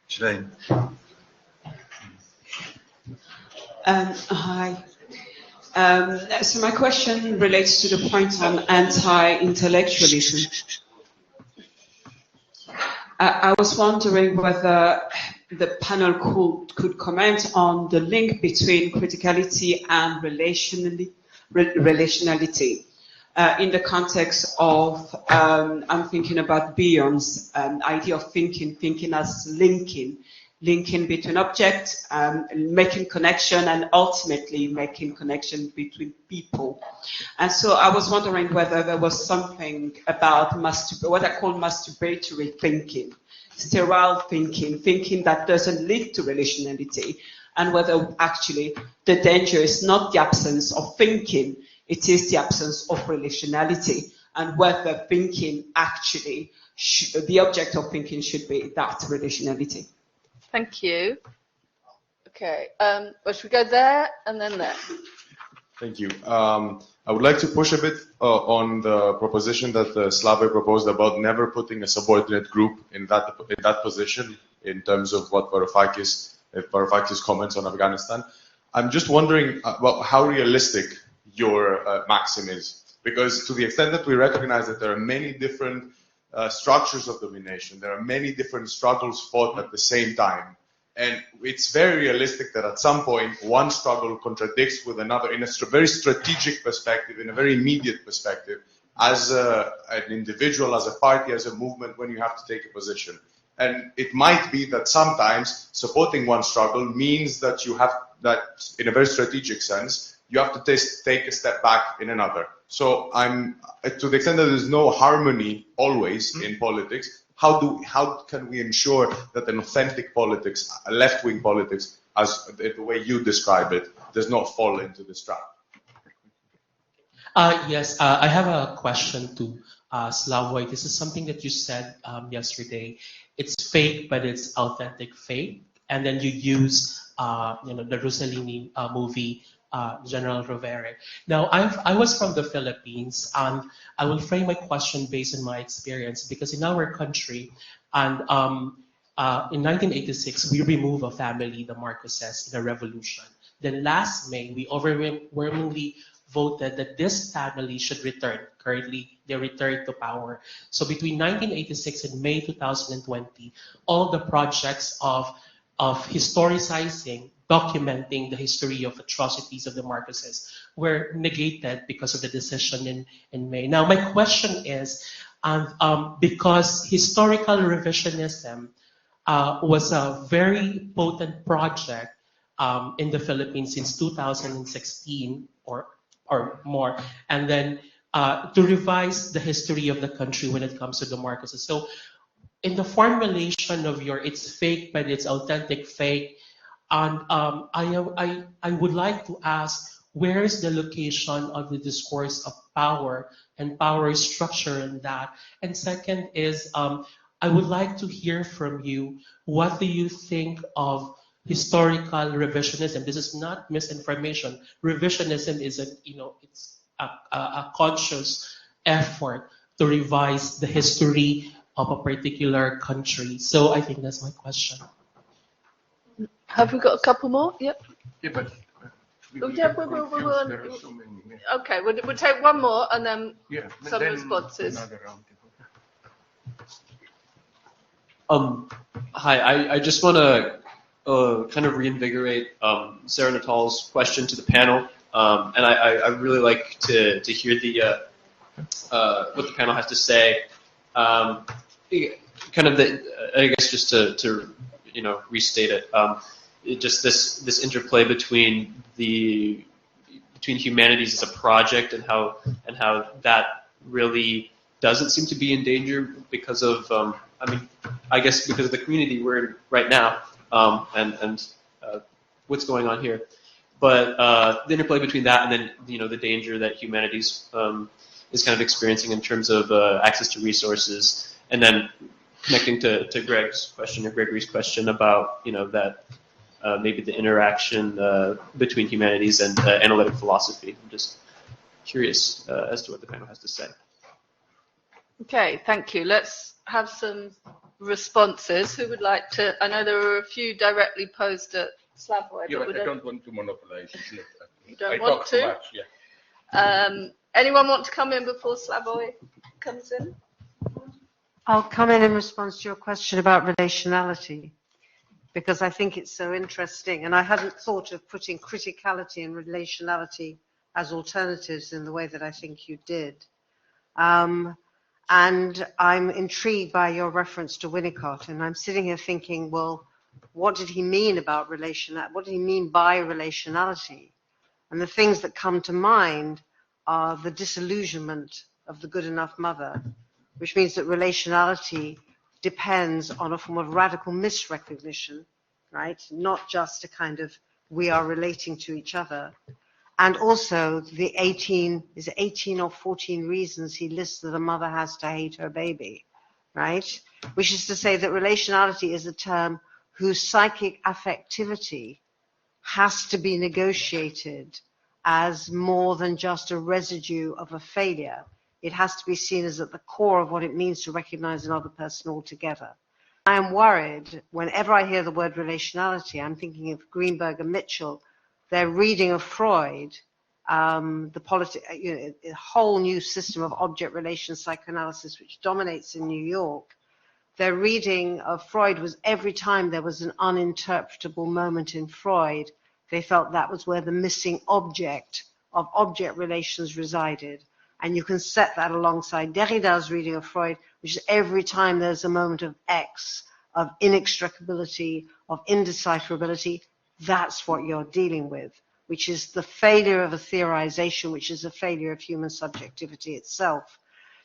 Jacqueline. Hi. So my question relates to the point on anti-intellectualism. I was wondering whether the panel could comment on the link between criticality and relationality. In the context of, I'm thinking about Bion's idea of thinking as linking between objects, making connection, and ultimately making connection between people. And so I was wondering whether there was something about what I call masturbatory thinking, sterile thinking that doesn't lead to relationality, and whether actually the danger is not the absence of thinking, it is the absence of relationality, and whether thinking actually, the object of thinking should be that relationality. Thank you. Okay, well, should we go there and then there? Thank you. I would like to push a bit on the proposition that Slavoj proposed about never putting a subordinate group in that position in terms of what Varoufakis comments on Afghanistan. I'm just wondering about how realistic your maxim is, because to the extent that we recognize that there are many different structures of domination, there are many different struggles fought at the same time, and it's very realistic that at some point one struggle contradicts with another in a very strategic perspective, in a very immediate perspective, as an individual, as a party, as a movement, when you have to take a position. And it might be that sometimes supporting one struggle means that you have that, in a very strategic sense, you have to take a step back in another. So to the extent that there's no harmony always in politics, how can we ensure that an authentic politics, a left-wing politics, as the way you describe it, does not fall into this trap? Yes, I have a question to Slavoj. This is something that you said yesterday. It's fake, but it's authentic fake. And then you use, the Rossellini movie, General Rovere. Now, I was from the Philippines, and I will frame my question based on my experience, because in our country, and in 1986, we removed a family, the Marcoses, in a revolution. Then last May, we overwhelmingly voted that this family should return. Currently, they returned to power. So between 1986 and May 2020, all the projects of historicizing, documenting the history of atrocities of the Marcoses were negated because of the decision in May. Now, my question is, because historical revisionism was a very potent project in the Philippines since 2016 or more, and then to revise the history of the country when it comes to the Marcoses. So in the formulation of your "it's fake but it's authentic fake," and I would like to ask, where is the location of the discourse of power and power structure in that? And second is, I would like to hear from you, what do you think of historical revisionism? This is not misinformation. Revisionism is it's a conscious effort to revise the history of a particular country. So I think that's my question. Have we got a couple more? Yep. Yeah, but We'll, there are so many. okay, we'll take one more and then some then responses. another round. Hi, I just want to kind of reinvigorate Sarah Natal's question to the panel, and I really like to hear what the panel has to say. Kind of I guess just to restate it, just this interplay between humanities as a project and how that really doesn't seem to be in danger because of I guess because of the community we're in right now, and what's going on here. But the interplay between that and then the danger that humanities is kind of experiencing in terms of access to resources, and then connecting to Greg's question or Gregory's question about that maybe the interaction between humanities and analytic philosophy. I'm just curious as to what the panel has to say. Okay, thank you. Let's have some responses. Who would like to? I know there were a few directly posed at Slavoj. Yeah, but I don't want to monopolize it. You don't I want talk to? too much, yeah. Anyone want to come in before Slavoj comes in? I'll come in response to your question about relationality, because I think it's so interesting, and I hadn't thought of putting criticality and relationality as alternatives in the way that I think you did. And I'm intrigued by your reference to Winnicott, and I'm sitting here thinking, well, what did he mean about relationality? What did he mean by relationality? And the things that come to mind are the disillusionment of the good enough mother, which means that relationality depends on a form of radical misrecognition, right? Not just a kind of we are relating to each other. And also the 18 or 14 reasons he lists that a mother has to hate her baby, right? Which is to say that relationality is a term whose psychic affectivity has to be negotiated as more than just a residue of a failure. It has to be seen as at the core of what it means to recognize another person altogether. I am worried whenever I hear the word relationality. I'm thinking of Greenberg and Mitchell, their reading of Freud, a whole new system of object relation psychoanalysis which dominates in New York. Their reading of Freud was every time there was an uninterpretable moment in Freud, they felt that was where the missing object of object relations resided. And you can set that alongside Derrida's reading of Freud, which is every time there's a moment of X, of inextricability, of indecipherability, that's what you're dealing with, which is the failure of a theorization, which is a failure of human subjectivity itself.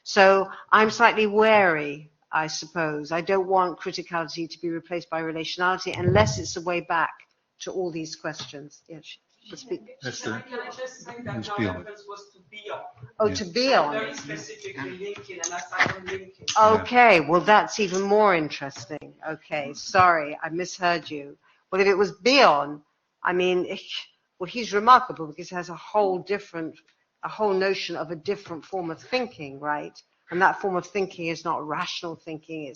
So I'm slightly wary, I suppose. I don't want criticality to be replaced by relationality unless it's a way back to all these questions. Yes. Esther, Can I just say that who's my beyond? reference was to beyond. Oh, to be on. Very specifically linking and asylum linking. Okay, well, that's even more interesting. Okay, sorry, I misheard you. Well, if it was Bion, I mean, well, he's remarkable because he has a whole notion of a different form of thinking, right? And that form of thinking is not rational thinking.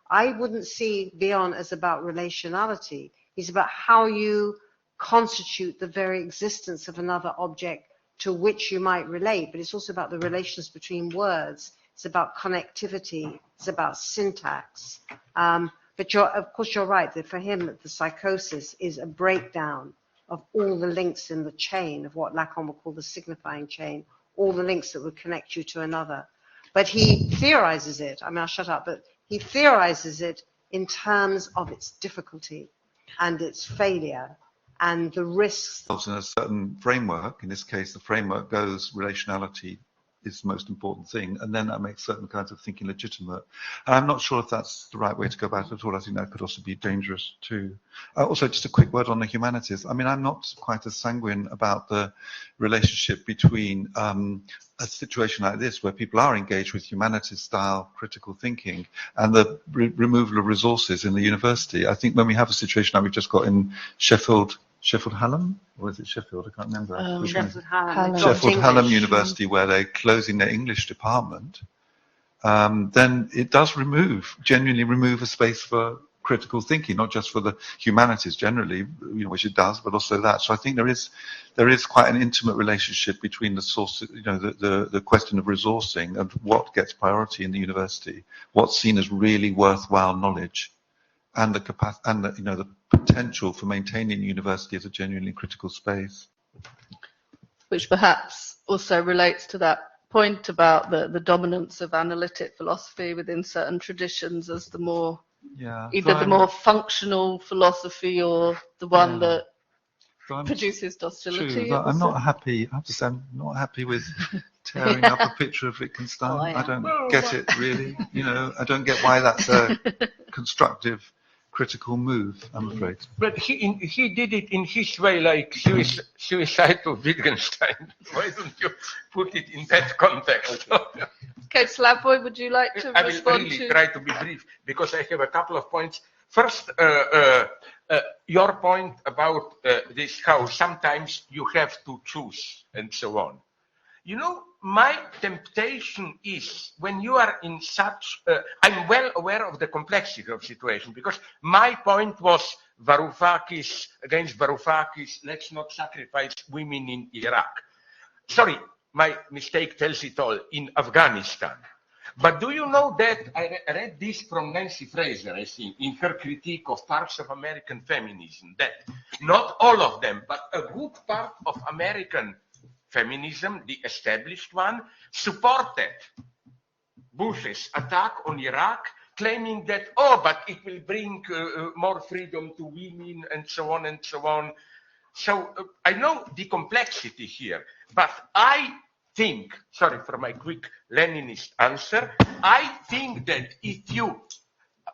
I wouldn't see Bion as about relationality. He's about how you constitute the very existence of another object to which you might relate, but it's also about the relations between words. It's about connectivity. It's about syntax. But of course, you're right that for him, the psychosis is a breakdown of all the links in the chain of what Lacan would call the signifying chain, all the links that would connect you to another. But he theorizes it. I mean, I'll shut up, but he theorizes it in terms of its difficulty and its failure and the risks. In a certain framework, in this case, the framework goes relationality is the most important thing, and then that makes certain kinds of thinking legitimate. And I'm not sure if that's the right way to go about it at all. I think that could also be dangerous too. Also, just a quick word on the humanities. I mean, I'm not quite as sanguine about the relationship between a situation like this, where people are engaged with humanities-style critical thinking, and the removal of resources in the university. I think when we have a situation like we've just got in Sheffield Hallam? Or is it Sheffield? I can't remember. Sheffield Hallam University, where they're closing their English department, then it does genuinely remove a space for critical thinking, not just for the humanities generally, which it does, but also that. So I think there is quite an intimate relationship between the source, the question of resourcing and what gets priority in the university, what's seen as really worthwhile knowledge, and the capacity, and the potential for maintaining the university as a genuinely critical space. Which perhaps also relates to that point about the dominance of analytic philosophy within certain traditions as the more, either the more functional philosophy or the one that produces docility. True, I'm not happy, I have to say, I'm not happy with tearing up a picture of Wittgenstein. I don't get it really, I don't get why that's a constructive critical move, I'm afraid. But he did it in his way, like suicide of Wittgenstein. Why don't you put it in that context? Okay, Slavoj, would you like to respond to? I will really try to be brief, because I have a couple of points. First, your point about this, how sometimes you have to choose and so on. My temptation is, when you are in such, I'm well aware of the complexity of the situation, because my point was against Varoufakis, let's not sacrifice women in Iraq. Sorry, my mistake tells it all, in Afghanistan. But do you know that I read this from Nancy Fraser, I think, in her critique of parts of American feminism, that not all of them, but a good part of American feminism, the established one, supported Bush's attack on Iraq, claiming that, but it will bring more freedom to women and so on and so on. So I know the complexity here, but I think, sorry for my quick Leninist answer, I think that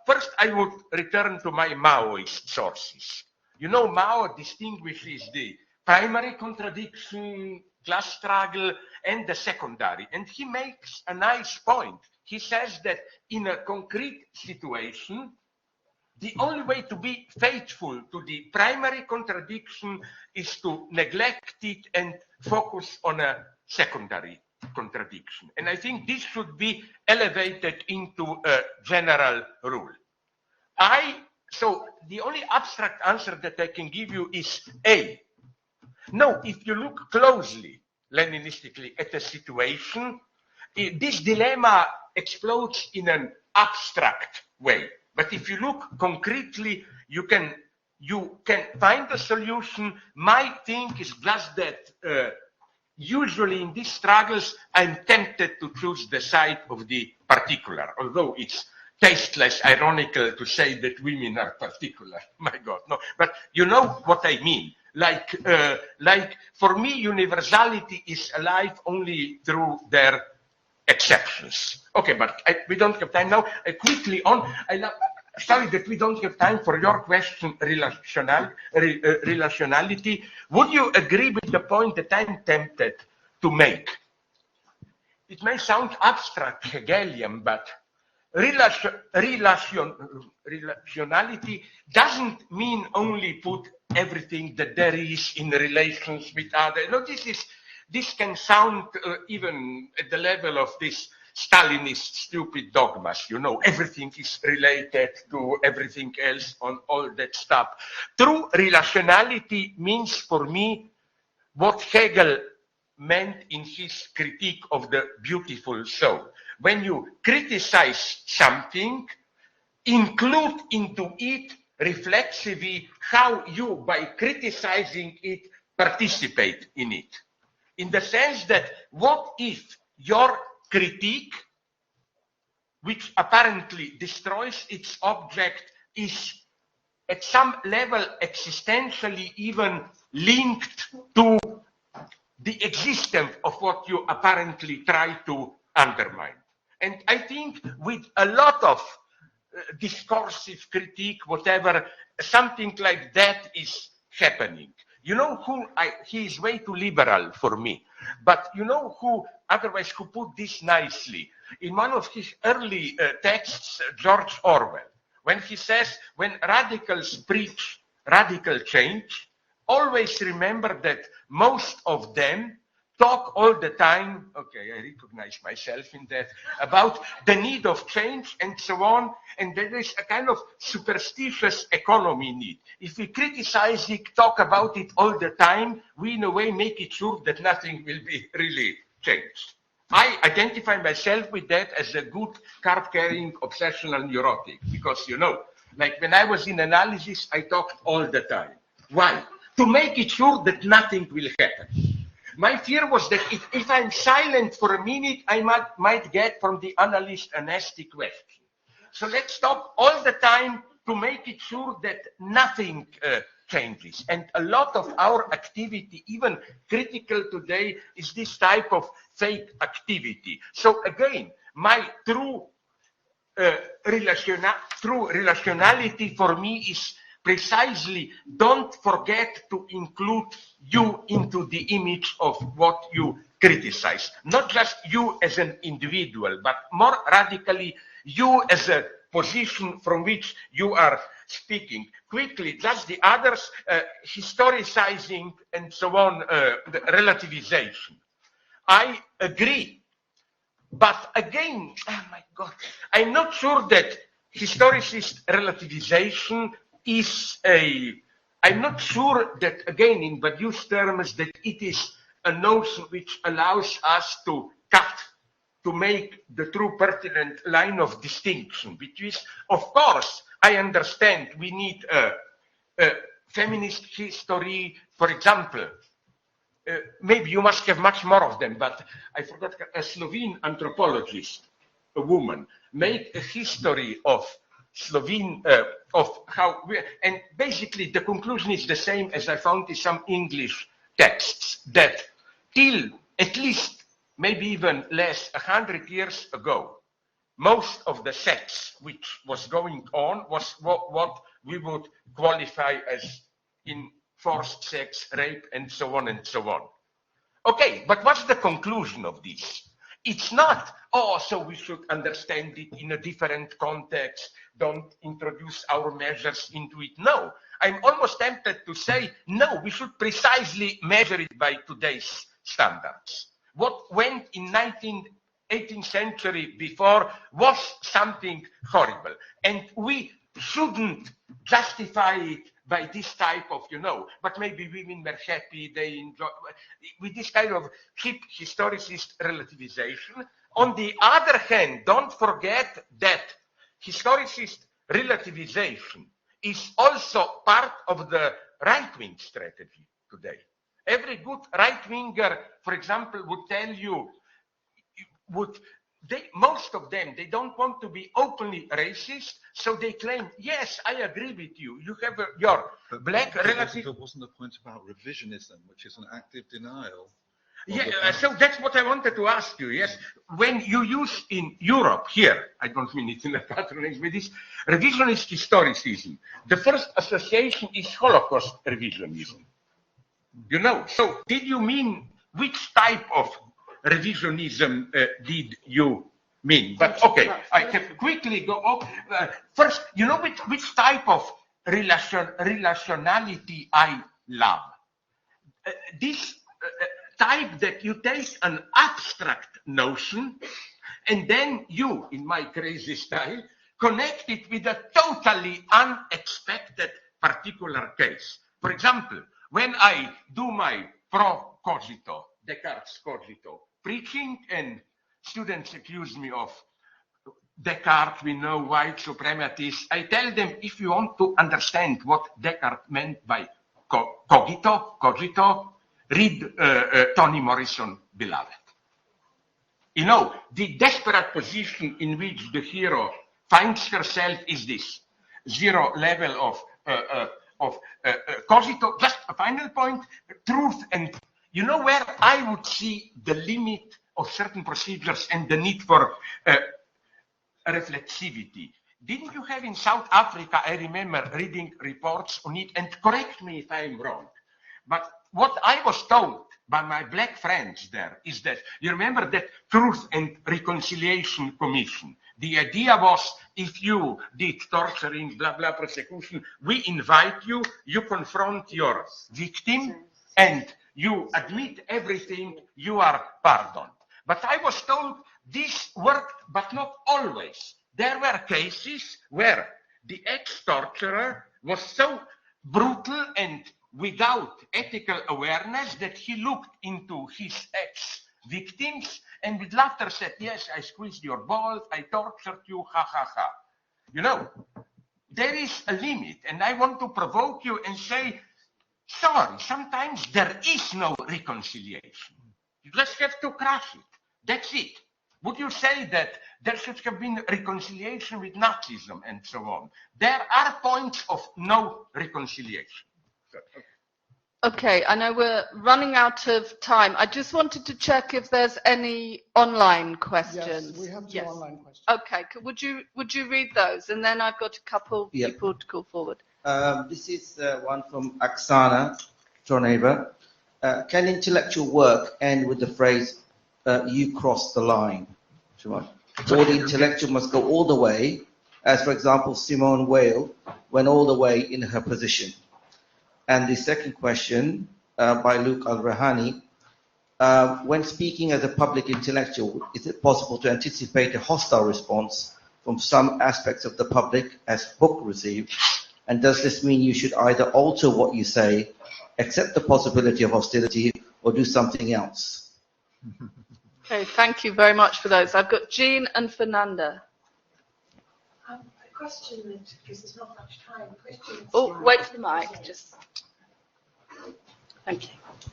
first I would return to my Maoist sources. Mao distinguishes the primary contradiction, class struggle, and the secondary. And he makes a nice point. He says that in a concrete situation, the only way to be faithful to the primary contradiction is to neglect it and focus on a secondary contradiction. And I think this should be elevated into a general rule. So the only abstract answer that I can give you is A. No, if you look closely, Leninistically, at a situation, this dilemma explodes in an abstract way. But if you look concretely, you can find a solution. My thing is just that usually in these struggles, I'm tempted to choose the side of the particular, although it's tasteless, ironical to say that women are particular. My God, no. But you know what I mean. Like for me, universality is alive only through their exceptions. Okay, but we don't have time now. Quickly on. Sorry that we don't have time for your question, relationality. Would you agree with the point that I'm tempted to make? It may sound abstract, Hegelian, but relationality doesn't mean only put everything that there is in relations with others. No, this can sound even at the level of this Stalinist stupid dogmas, you know, everything is related to everything else on all that stuff. True relationality means for me what Hegel meant in his critique of the beautiful soul. When you criticize something, include into it reflexively how you, by criticizing it, participate in it. In the sense that what if your critique, which apparently destroys its object, is at some level existentially even linked to the existence of what you apparently try to undermine. And I think with a lot of discursive critique, whatever, something like that is happening. You know who, he is way too liberal for me, but you know who otherwise who put this nicely? In one of his early texts, George Orwell, when he says, when radicals preach radical change, always remember that most of them talk all the time, okay, I recognize myself in that, about the need of change and so on, and there is a kind of superstitious economy need. If we criticize it, talk about it all the time, we in a way make it sure that nothing will be really changed. I identify myself with that as a good card-carrying obsessional neurotic, because, you know, like when I was in analysis, I talked all the time. Why? To make it sure that nothing will happen. My fear was that if I'm silent for a minute, I might get from the analyst a nasty question. So let's talk all the time to make it sure that nothing changes. And a lot of our activity, even critical today, is this type of fake activity. So again, my true relationality for me is precisely don't forget to include you into the image of what you criticize. Not just you as an individual, but more radically, you as a position from which you are speaking. Quickly, just the others, historicizing and so on, the relativization. I agree. But again, oh my God, I'm not sure that historicist relativization is I'm not sure that, again, in Badiou's terms, that it is a notion which allows us to make the true pertinent line of distinction, which is, of course, I understand we need a feminist history, for example. Maybe you must have much more of them, but I forgot, a Slovene anthropologist, a woman, made a history of Slovene, of how, and basically the conclusion is the same as I found in some English texts, that till at least, maybe even less, 100 years ago, most of the sex which was going on was what we would qualify as enforced sex, rape, and so on and so on. Okay, but what's the conclusion of this? It's not, oh, so we should understand it in a different context, don't introduce our measures into it. No, I'm almost tempted to say, no, we should precisely measure it by today's standards. what went in 18th century before was something horrible. And we shouldn't justify it by this type of, but maybe women were happy, they enjoy, with this kind of cheap historicist relativization. On the other hand, don't forget that historicist relativization is also part of the right-wing strategy today. Every good right-winger, for example, would tell you, most of them, they don't want to be openly racist, so they claim, yes, I agree with you. You have your black relative. There wasn't a point about revisionism, which is an active denial. Yeah, so that's what I wanted to ask you, yes. When you use in Europe, here, I don't mean it in a patronage, but this revisionist historicism, the first association is Holocaust revisionism. So did you mean, which type of revisionism did you mean? But okay, I can quickly go. First, which type of relationality I love? This type that you take an abstract notion and then you, in my crazy style, connect it with a totally unexpected particular case. For example, when I do my pro cogito, Descartes cogito preaching, and students accuse me of Descartes, we know, white supremacists, I tell them, if you want to understand what Descartes meant by cogito, read Toni Morrison, Beloved. The desperate position in which the hero finds herself is this: zero level of cogito. Just a final point, truth. And where I would see the limit of certain procedures and the need for reflexivity. Didn't you have in South Africa, I remember reading reports on it, and correct me if I'm wrong, but what I was told by my black friends there is that, you remember that Truth and Reconciliation Commission, the idea was, if you did torturing, blah, blah, persecution, we invite you, you confront your victim, and you admit everything, you are pardoned. But I was told this worked, but not always. There were cases where the ex-torturer was so brutal and without ethical awareness that he looked into his ex-victims and with laughter said, yes, I squeezed your balls, I tortured you, ha, ha, ha. There is a limit, and I want to provoke you and say, sorry, sometimes there is no reconciliation. You just have to crush it. That's it. Would you say that there should have been reconciliation with Nazism and so on? There are points of no reconciliation. Okay, I know we're running out of time. I just wanted to check if there's any online questions. Yes, we have two online questions. Okay, would you read those? And then I've got a couple people to call forward. This is one from Oksana Troneva. Can intellectual work end with the phrase, you crossed the line? Or the intellectual must go all the way, as for example, Simone Weil went all the way in her position. And the second question by Luke Al-Rahani, when speaking as a public intellectual, is it possible to anticipate a hostile response from some aspects of the public as book received? And does this mean you should either alter what you say, accept the possibility of hostility, or do something else? Okay, thank you very much for those. I've got Jean and Fernanda. A question that, because there's not much time. Wait for the mic, just. Thank you.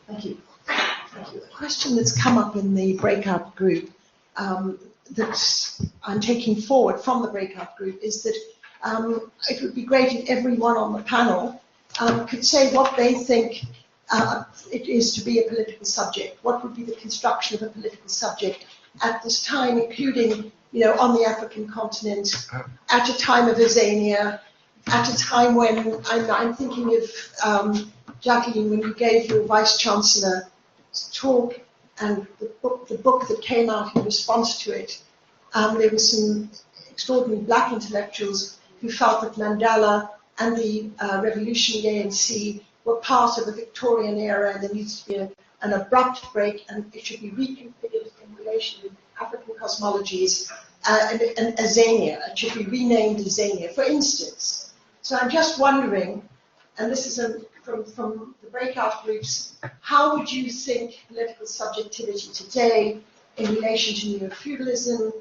Thank you. Thank you. A question that's come up in the breakout group that I'm taking forward from the breakout group is that it would be great if everyone on the panel could say what they think it is to be a political subject. What would be the construction of a political subject at this time, including, on the African continent, at a time of Azania, at a time when I'm thinking of Jacqueline, when you gave your Vice Chancellor talk and the book that came out in response to it, there were some extraordinary black intellectuals who felt that Mandela and the revolutionary ANC were part of a Victorian era and there needs to be an abrupt break, and it should be reconfigured in relation with African cosmologies and Azania. It should be renamed Azania, for instance. So I'm just wondering, and this is from the breakout groups, how would you think political subjectivity today in relation to neo-feudalism,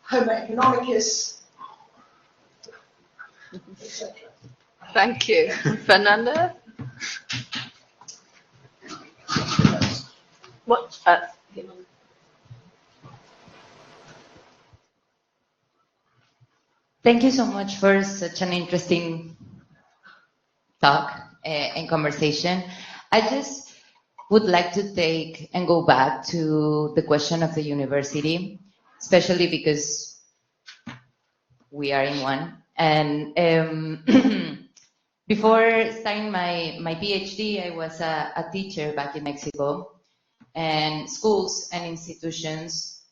Homo economicus, etc.? Thank you. Fernando? What? Thank you so much for such an interesting talk and conversation. I just would like to take and go back to the question of the university, especially because we are in one. And before starting my PhD, I was a teacher back in Mexico. And schools and institutions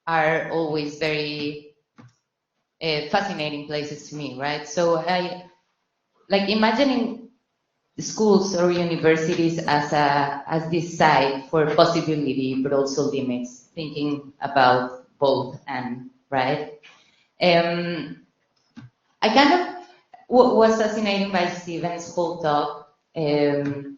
are always very fascinating places to me, right? So I like imagining schools or universities as this site for possibility, but also limits, thinking about both and, right? I kind of was fascinated by Stephen's whole talk, the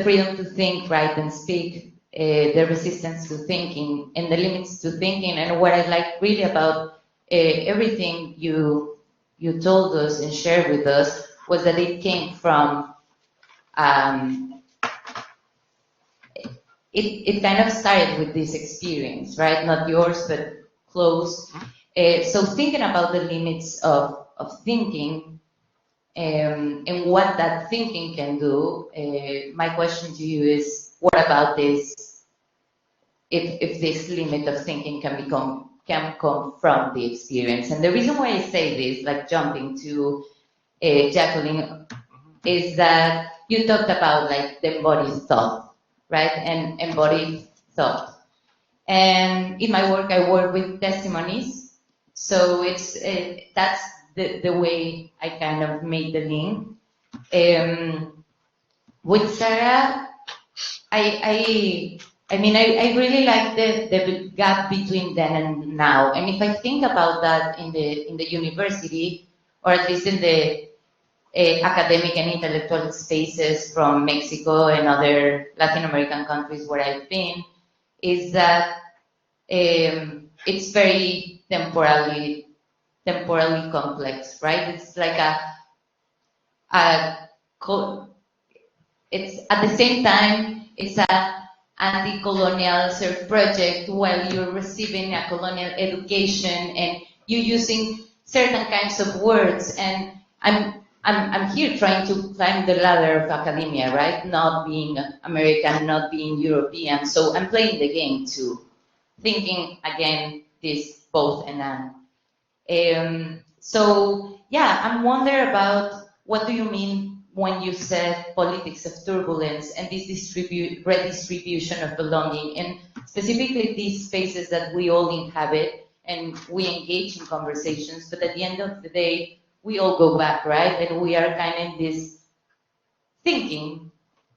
freedom to think, write, and speak, the resistance to thinking, and the limits to thinking. And what I like really about everything you told us and shared with us was that it came from, it kind of started with this experience, right? Not yours, but close. So thinking about the limits of thinking and what that thinking can do, my question to you is, what about this, if this limit of thinking can come from the experience? And the reason why I say this, like jumping to Jacqueline, is that you talked about like the embodied thought, right? And embodied thought. And in my work, I work with testimonies. So it's that's the way I kind of made the link. With Sarah, I really like the gap between then and now. And if I think about that in the university, or at least in the academic and intellectual spaces from Mexico and other Latin American countries where I've been, is that it's very temporally complex, right? It's like it's at the same time it's a anti-colonial sort of project while you're receiving a colonial education and you're using certain kinds of words. And I'm here trying to climb the ladder of academia, right? Not being American, not being European. So I'm playing the game too, thinking again this both and. So yeah, I'm wondering about what do you mean when you said politics of turbulence and this redistribution of belonging, and specifically these spaces that we all inhabit and we engage in conversations, but at the end of the day, we all go back, right? And we are kind of in this thinking,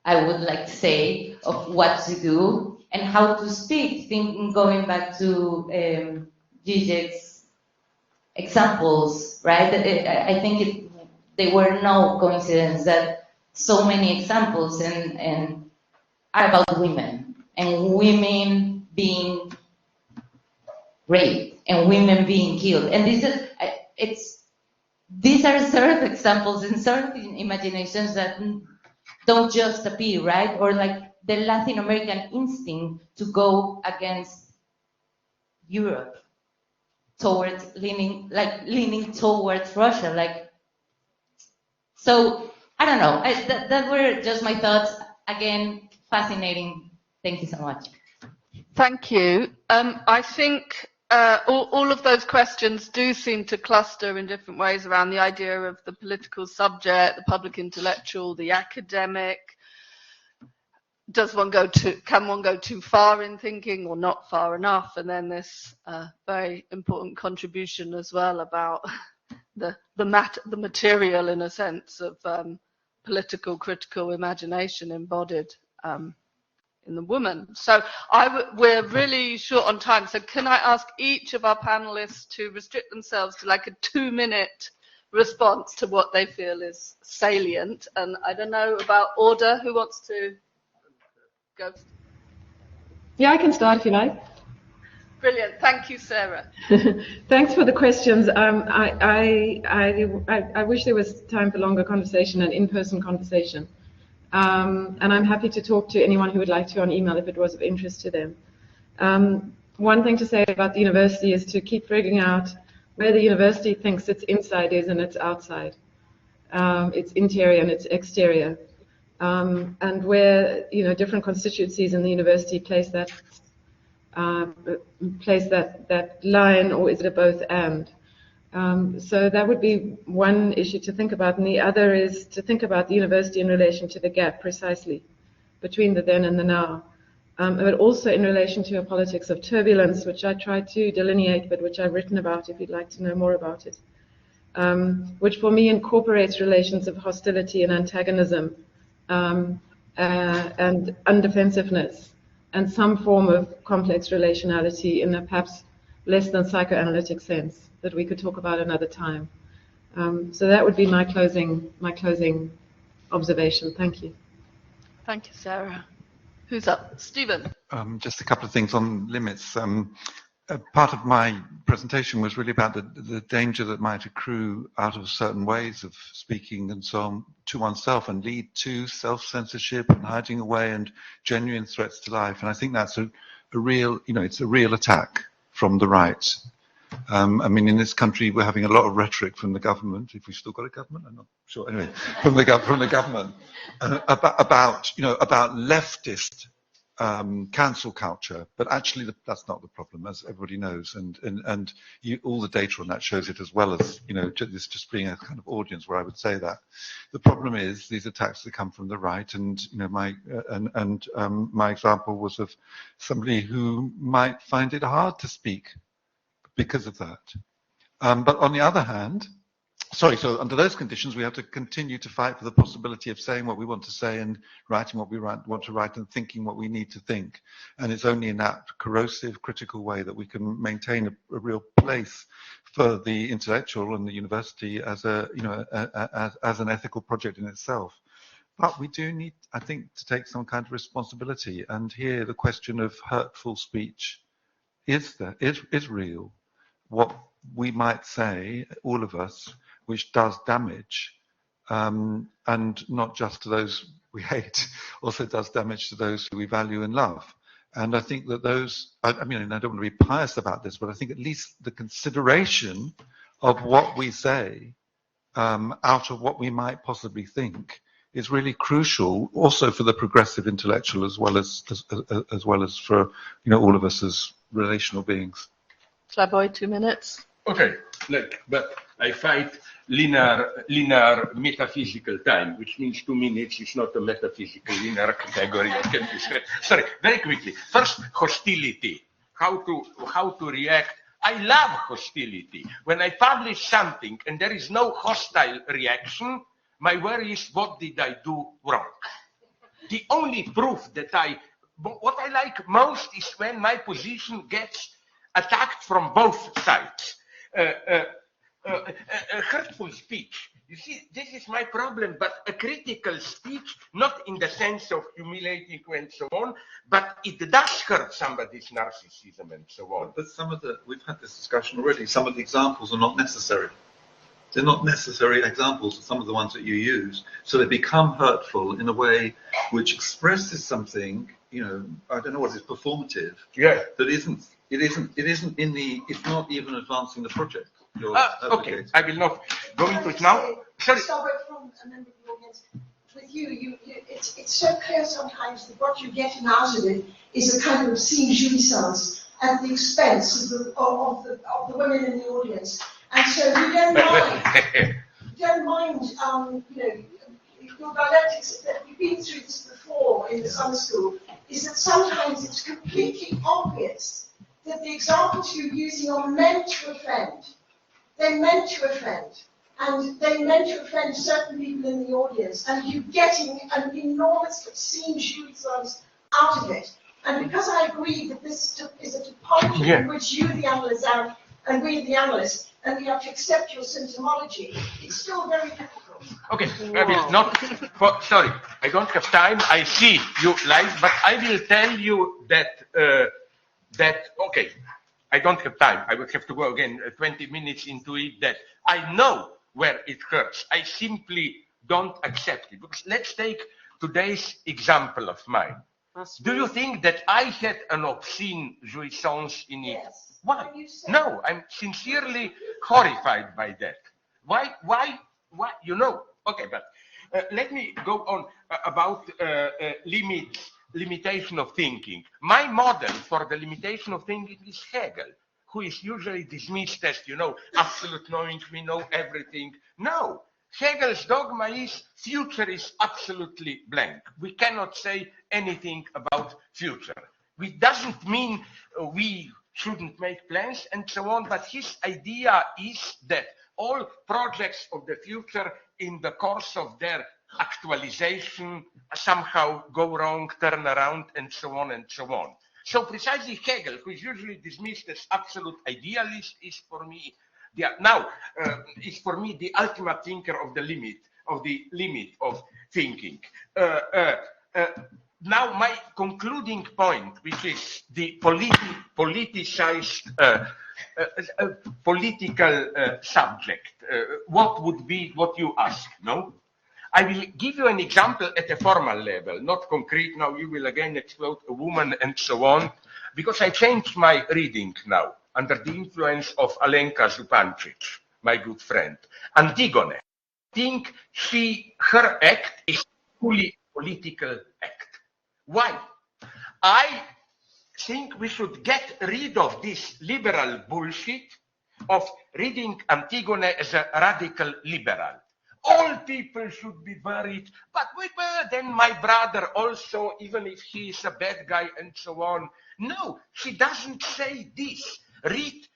I would like to say, of what to do and how to speak, thinking, going back to Zizek's examples, right? I think they were no coincidence that so many examples and are about women and women being raped and women being killed. And these are sort of examples and sort of imaginations that don't just appear, right? Or like the Latin American instinct to go against Europe, towards leaning towards Russia, like. So I don't know. That were just my thoughts. Again, fascinating. Thank you so much. Thank you. I think all of those questions do seem to cluster in different ways around the idea of the political subject, the public intellectual, the academic. Can one go too far in thinking or not far enough? And then this very important contribution as well about the material, in a sense, of political critical imagination embodied in the woman. So we're really short on time. So can I ask each of our panelists to restrict themselves to like a 2-minute response to what they feel is salient? And I don't know about order. Who wants to go? Yeah, I can start if you like. Brilliant. Thank you, Sarah. Thanks for the questions. I wish there was time for longer conversation and in-person conversation. And I'm happy to talk to anyone who would like to on email if it was of interest to them. One thing to say about the university is to keep figuring out where the university thinks its inside is and its outside, its interior and its exterior, and where different constituencies in the university place that line, or is it a both and? So that would be one issue to think about, and the other is to think about the university in relation to the gap precisely between the then and the now, but also in relation to a politics of turbulence, which I tried to delineate, but which I've written about if you'd like to know more about it, which for me incorporates relations of hostility and antagonism and undefensiveness and some form of complex relationality in a perhaps less than psychoanalytic sense that we could talk about another time. So that would be my closing observation. Thank you. Thank you, Sarah. Who's up? Stephen. Just a couple of things on limits. Part of my presentation was really about the danger that might accrue out of certain ways of speaking and so on to oneself and lead to self-censorship and hiding away and genuine threats to life. And I think that's a real, it's a real attack from the right. I mean, in this country, we're having a lot of rhetoric from the government. If we've still got a government, I'm not sure. Anyway, from the government about leftist cancel culture, but actually that's not the problem, as everybody knows, and all the data on that shows it, as well as this just being a kind of audience where I would say that the problem is these attacks that come from the right, and my example was of somebody who might find it hard to speak because of that. But on the other hand, so under those conditions, we have to continue to fight for the possibility of saying what we want to say and writing what we want to write and thinking what we need to think. And it's only in that corrosive, critical way that we can maintain a real place for the intellectual and the university as as an ethical project in itself. But we do need, I think, to take some kind of responsibility. And here, the question of hurtful speech is real. What we might say, all of us, which does damage, and not just to those we hate, also does damage to those who we value and love. And I think that those, I mean, I don't want to be pious about this, but I think at least the consideration of what we say out of what we might possibly think is really crucial, also for the progressive intellectual as well as for all of us as relational beings. Slavoj, 2 minutes. Okay, look, but I fight linear metaphysical time, which means 2 minutes is not a metaphysical linear category. Sorry, very quickly. First, hostility. How to react. I love hostility. When I publish something and there is no hostile reaction, my worry is, what did I do wrong? The only proof that what I like most is when my position gets attacked from both sides. Hurtful speech. You see, this is my problem, but a critical speech, not in the sense of humiliating and so on, but it does hurt somebody's narcissism and so on. But we've had this discussion already, some of the examples are not necessary. They're not necessary examples of some of the ones that you use, so they become hurtful in a way which expresses something, I don't know what is performative. Yeah. That isn't it's not even advancing the project. Okay, I will not go into it now. Sorry. From a member of the audience, with you, it's so clear sometimes that what you're getting out of it is a kind of seeing jouissance at the expense of the women in the audience. And so you don't mind, your dialectics, that you've been through this before in the summer school, is that sometimes it's completely obvious that the examples you're using are meant to offend. They're meant to offend. And they meant to offend certain people in the audience. And you're getting an enormous seeing jouissance out of it. And because I agree that this is a topology in which you, the analyst, are, and we, the analyst, and we have to accept your symptomology, it's still very difficult. Okay, I will not, sorry, I don't have time. I see you live, but I will tell you that, okay, I don't have time. I will have to go again 20 minutes into it, that I know where it hurts. I simply don't accept it. Because let's take today's example of mine. Do you think that I had an obscene jouissance in it? Yes. Why? No, I'm sincerely horrified by that. Why? You know, okay, but let me go on about limitation of thinking. My model for the limitation of thinking is Hegel, who is usually dismissed as, you know, absolute knowing, we know everything. No, Hegel's dogma is future is absolutely blank. We cannot say anything about future. It doesn't mean we shouldn't make plans and so on, but his idea is that all projects of the future in the course of their actualization somehow go wrong, turn around, and so on and so on. So precisely Hegel, who is usually dismissed as absolute idealist, is for me the ultimate thinker of the limit of thinking. Now my concluding point, which is the politicized political subject, what would be what you ask, no? I will give you an example at a formal level, not concrete. Now you will again explode a woman and so on, because I changed my reading now under the influence of Alenka Zupancic, my good friend. Antigone. I think her act is fully political act. Why? I think we should get rid of this liberal bullshit of reading Antigone as a radical liberal. All people should be buried, but then my brother also, even if he is a bad guy and so on. No, she doesn't say this. Read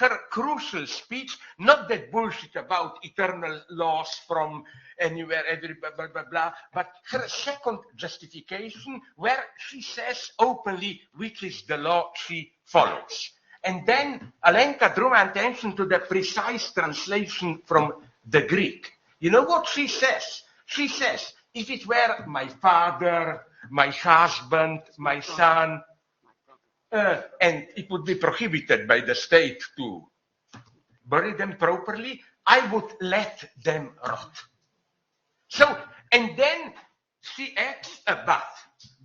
her crucial speech, not that bullshit about eternal laws from anywhere, blah, blah, blah, blah, but her second justification where she says openly which is the law she follows. And then Alenka drew my attention to the precise translation from the Greek. You know what she says? She says, if it were my father, my husband, my son, and it would be prohibited by the state to bury them properly, I would let them rot. So, and then she adds a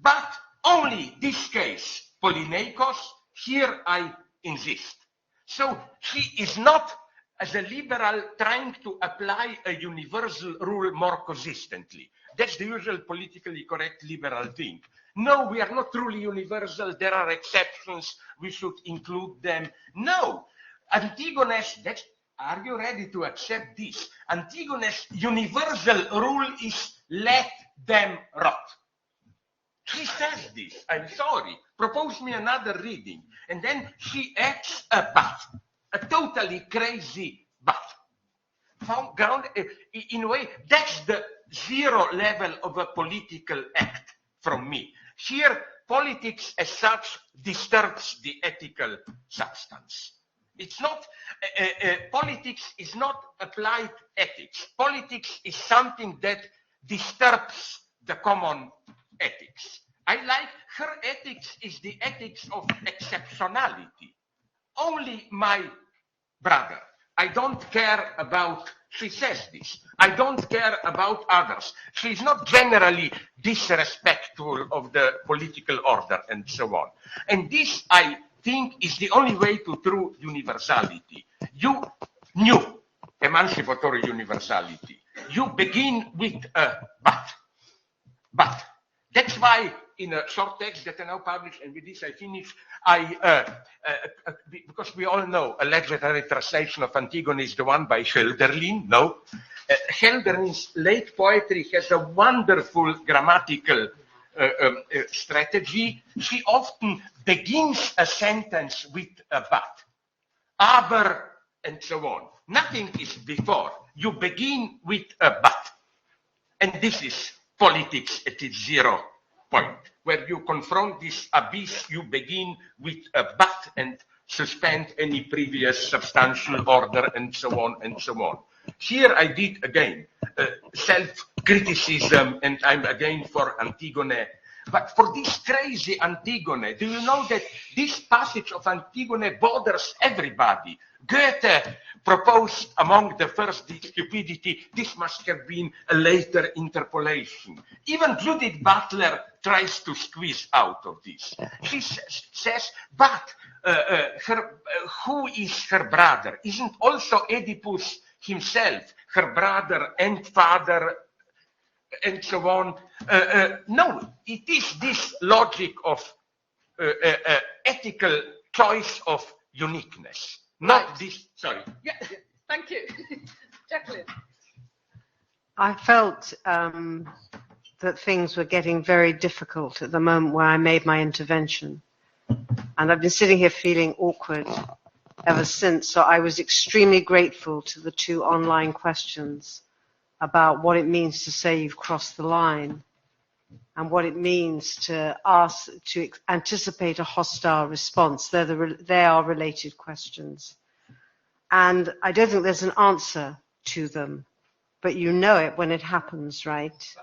but only this case, Polyneikos, here I insist. So she is not, as a liberal, trying to apply a universal rule more consistently. That's the usual politically correct liberal thing. No, we are not truly universal. There are exceptions. We should include them. No, Antigone's, are you ready to accept this? Antigone's universal rule is let them rot. She says this. I'm sorry. Propose me another reading. And then she adds a but. A totally crazy but. In a way, that's the zero level of a political act from me. Here, politics as such disturbs the ethical substance. It's not, politics is not applied ethics. Politics is something that disturbs the common ethics. I like her ethics is the ethics of exceptionality. Only my brother. I don't care about, she says this, I don't care about others. She's not generally disrespectful of the political order and so on. And this, I think, is the only way to true universality. You knew emancipatory universality. You begin with a but. But. That's why in a short text that I now publish, and with this I finish, because we all know a legendary translation of Antigone is the one by Hölderlin, no? Hölderlin's late poetry has a wonderful grammatical strategy. She often begins a sentence with a but. Aber, and so on. Nothing is before. You begin with a but. And this is politics at its 0 point. where you confront this abyss, you begin with a but and suspend any previous substantial order and so on and so on. Here I did again self-criticism, and I'm again for Antigone. But for this crazy Antigone, do you know that this passage of Antigone bothers everybody? Goethe proposed among the first the stupidity, this must have been a later interpolation. Even Judith Butler tries to squeeze out of this. She says, but who is her brother? Isn't also Oedipus himself her brother and father, and so on? No, it is this logic of ethical choice of uniqueness, not this, sorry. Yeah, thank you. Jacqueline. I felt that things were getting very difficult at the moment where I made my intervention. And I've been sitting here feeling awkward ever since. So I was extremely grateful to the 2 online questions about what it means to say you've crossed the line and what it means to ask, to anticipate a hostile response. They are related questions. And I don't think there's an answer to them, but you know it when it happens, right?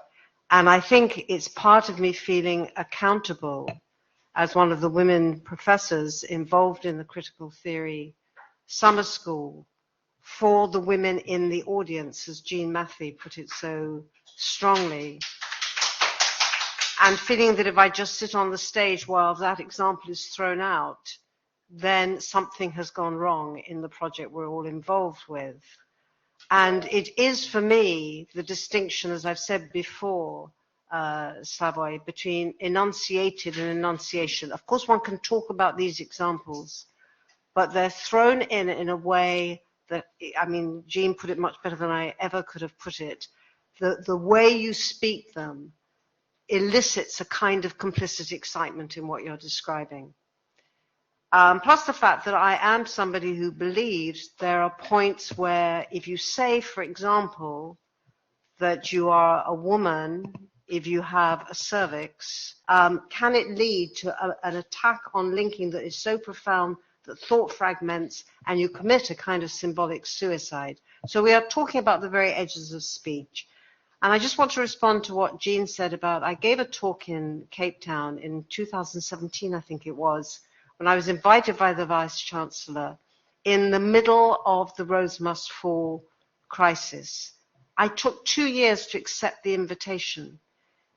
And I think it's part of me feeling accountable as one of the women professors involved in the critical theory summer school for the women in the audience, as Jean Matthey put it so strongly, and feeling that if I just sit on the stage while that example is thrown out, then something has gone wrong in the project we're all involved with. And it is, for me, the distinction, as I've said before, Slavoj, between enunciated and enunciation. Of course, one can talk about these examples, but they're thrown in a way that, I mean, Jean put it much better than I ever could have put it. The way you speak them elicits a kind of complicit excitement in what you're describing. Plus the fact that I am somebody who believes there are points where if you say, for example, that you are a woman, if you have a cervix, can it lead to an attack on linking that is so profound that thought fragments and you commit a kind of symbolic suicide? So we are talking about the very edges of speech. And I just want to respond to what Jean said about, I gave a talk in Cape Town in 2017, I think it was, when I was invited by the Vice Chancellor in the middle of the Rose Must Fall crisis. I took 2 years to accept the invitation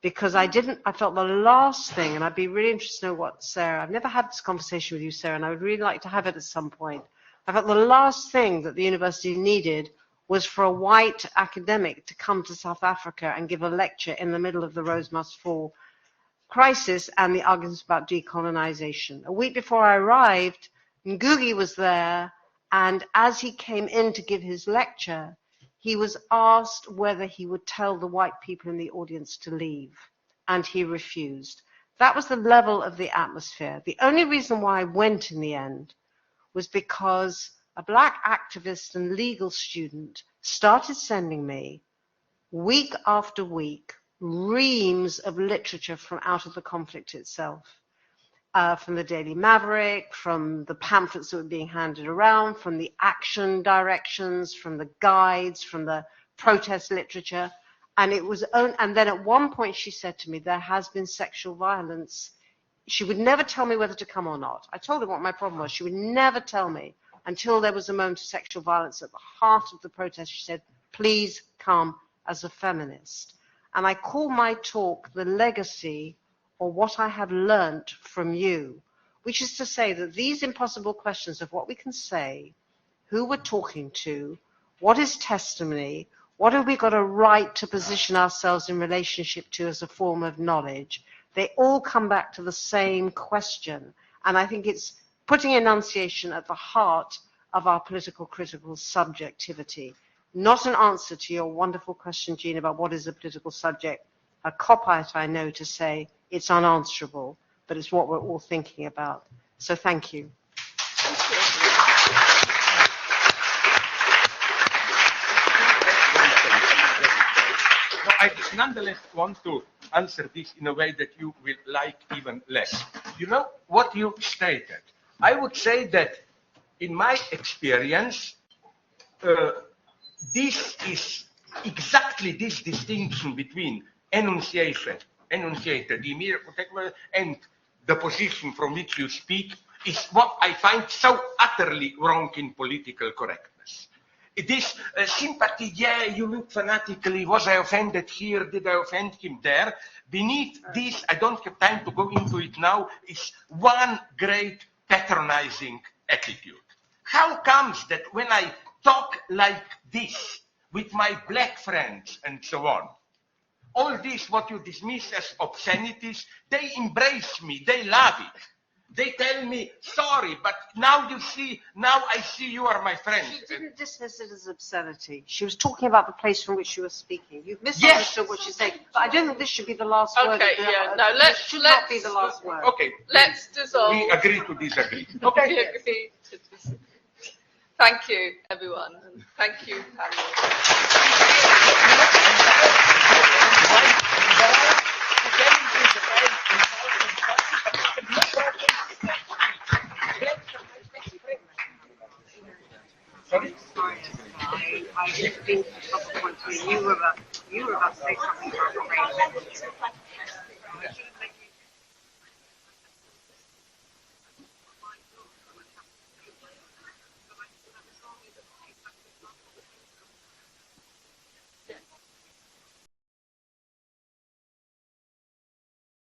because I felt the last thing, and I'd be really interested to know what Sarah, I've never had this conversation with you, Sarah, and I would really like to have it at some point. I felt the last thing that the university needed was for a white academic to come to South Africa and give a lecture in the middle of the Rose Must Fall crisis and the arguments about decolonization. A week before I arrived, Ngugi was there, and as he came in to give his lecture, he was asked whether he would tell the white people in the audience to leave, and he refused. That was the level of the atmosphere. The only reason why I went in the end was because a black activist and legal student started sending me, week after week, reams of literature from out of the conflict itself, from the Daily Maverick, from the pamphlets that were being handed around, from the action directions, from the guides, from the protest literature. And then at one point she said to me, there has been sexual violence. She would never tell me whether to come or not. I told her what my problem was. She would never tell me until there was a moment of sexual violence at the heart of the protest. She said, please come as a feminist. And I call my talk The Legacy, or What I Have Learnt from You, which is to say that these impossible questions of what we can say, who we're talking to, what is testimony, what have we got a right to position ourselves in relationship to as a form of knowledge, they all come back to the same question. And I think it's putting enunciation at the heart of our political critical subjectivity. Not an answer to your wonderful question, Jean, about what is a political subject. A cop-out, I know, to say it's unanswerable, but it's what we're all thinking about. So thank you. I nonetheless want to answer this in a way that you will like even less. You know what you stated? I would say that in my experience, this is exactly this distinction between enunciated, the immediate particular, and the position from which you speak is what I find so utterly wrong in political correctness. It is sympathy, yeah, you look fanatically, was I offended here, did I offend him there? Beneath this, I don't have time to go into it now, is one great patronizing attitude. How comes that when I talk like this with my black friends and so on, all this, what you dismiss as obscenities, they embrace me, they love it. They tell me, sorry, but now you see, now I see you are my friend. She didn't dismiss it as obscenity. She was talking about the place from which you were speaking. You've misunderstood what she's saying. But I don't think this should be the last word. Okay, yeah, no, let's not be the last word. Okay. Let's dissolve. We agree to disagree. Okay. We agree to disagree. Thank you, everyone, and thank you, Sorry? I just think a couple of points. You were about to say something about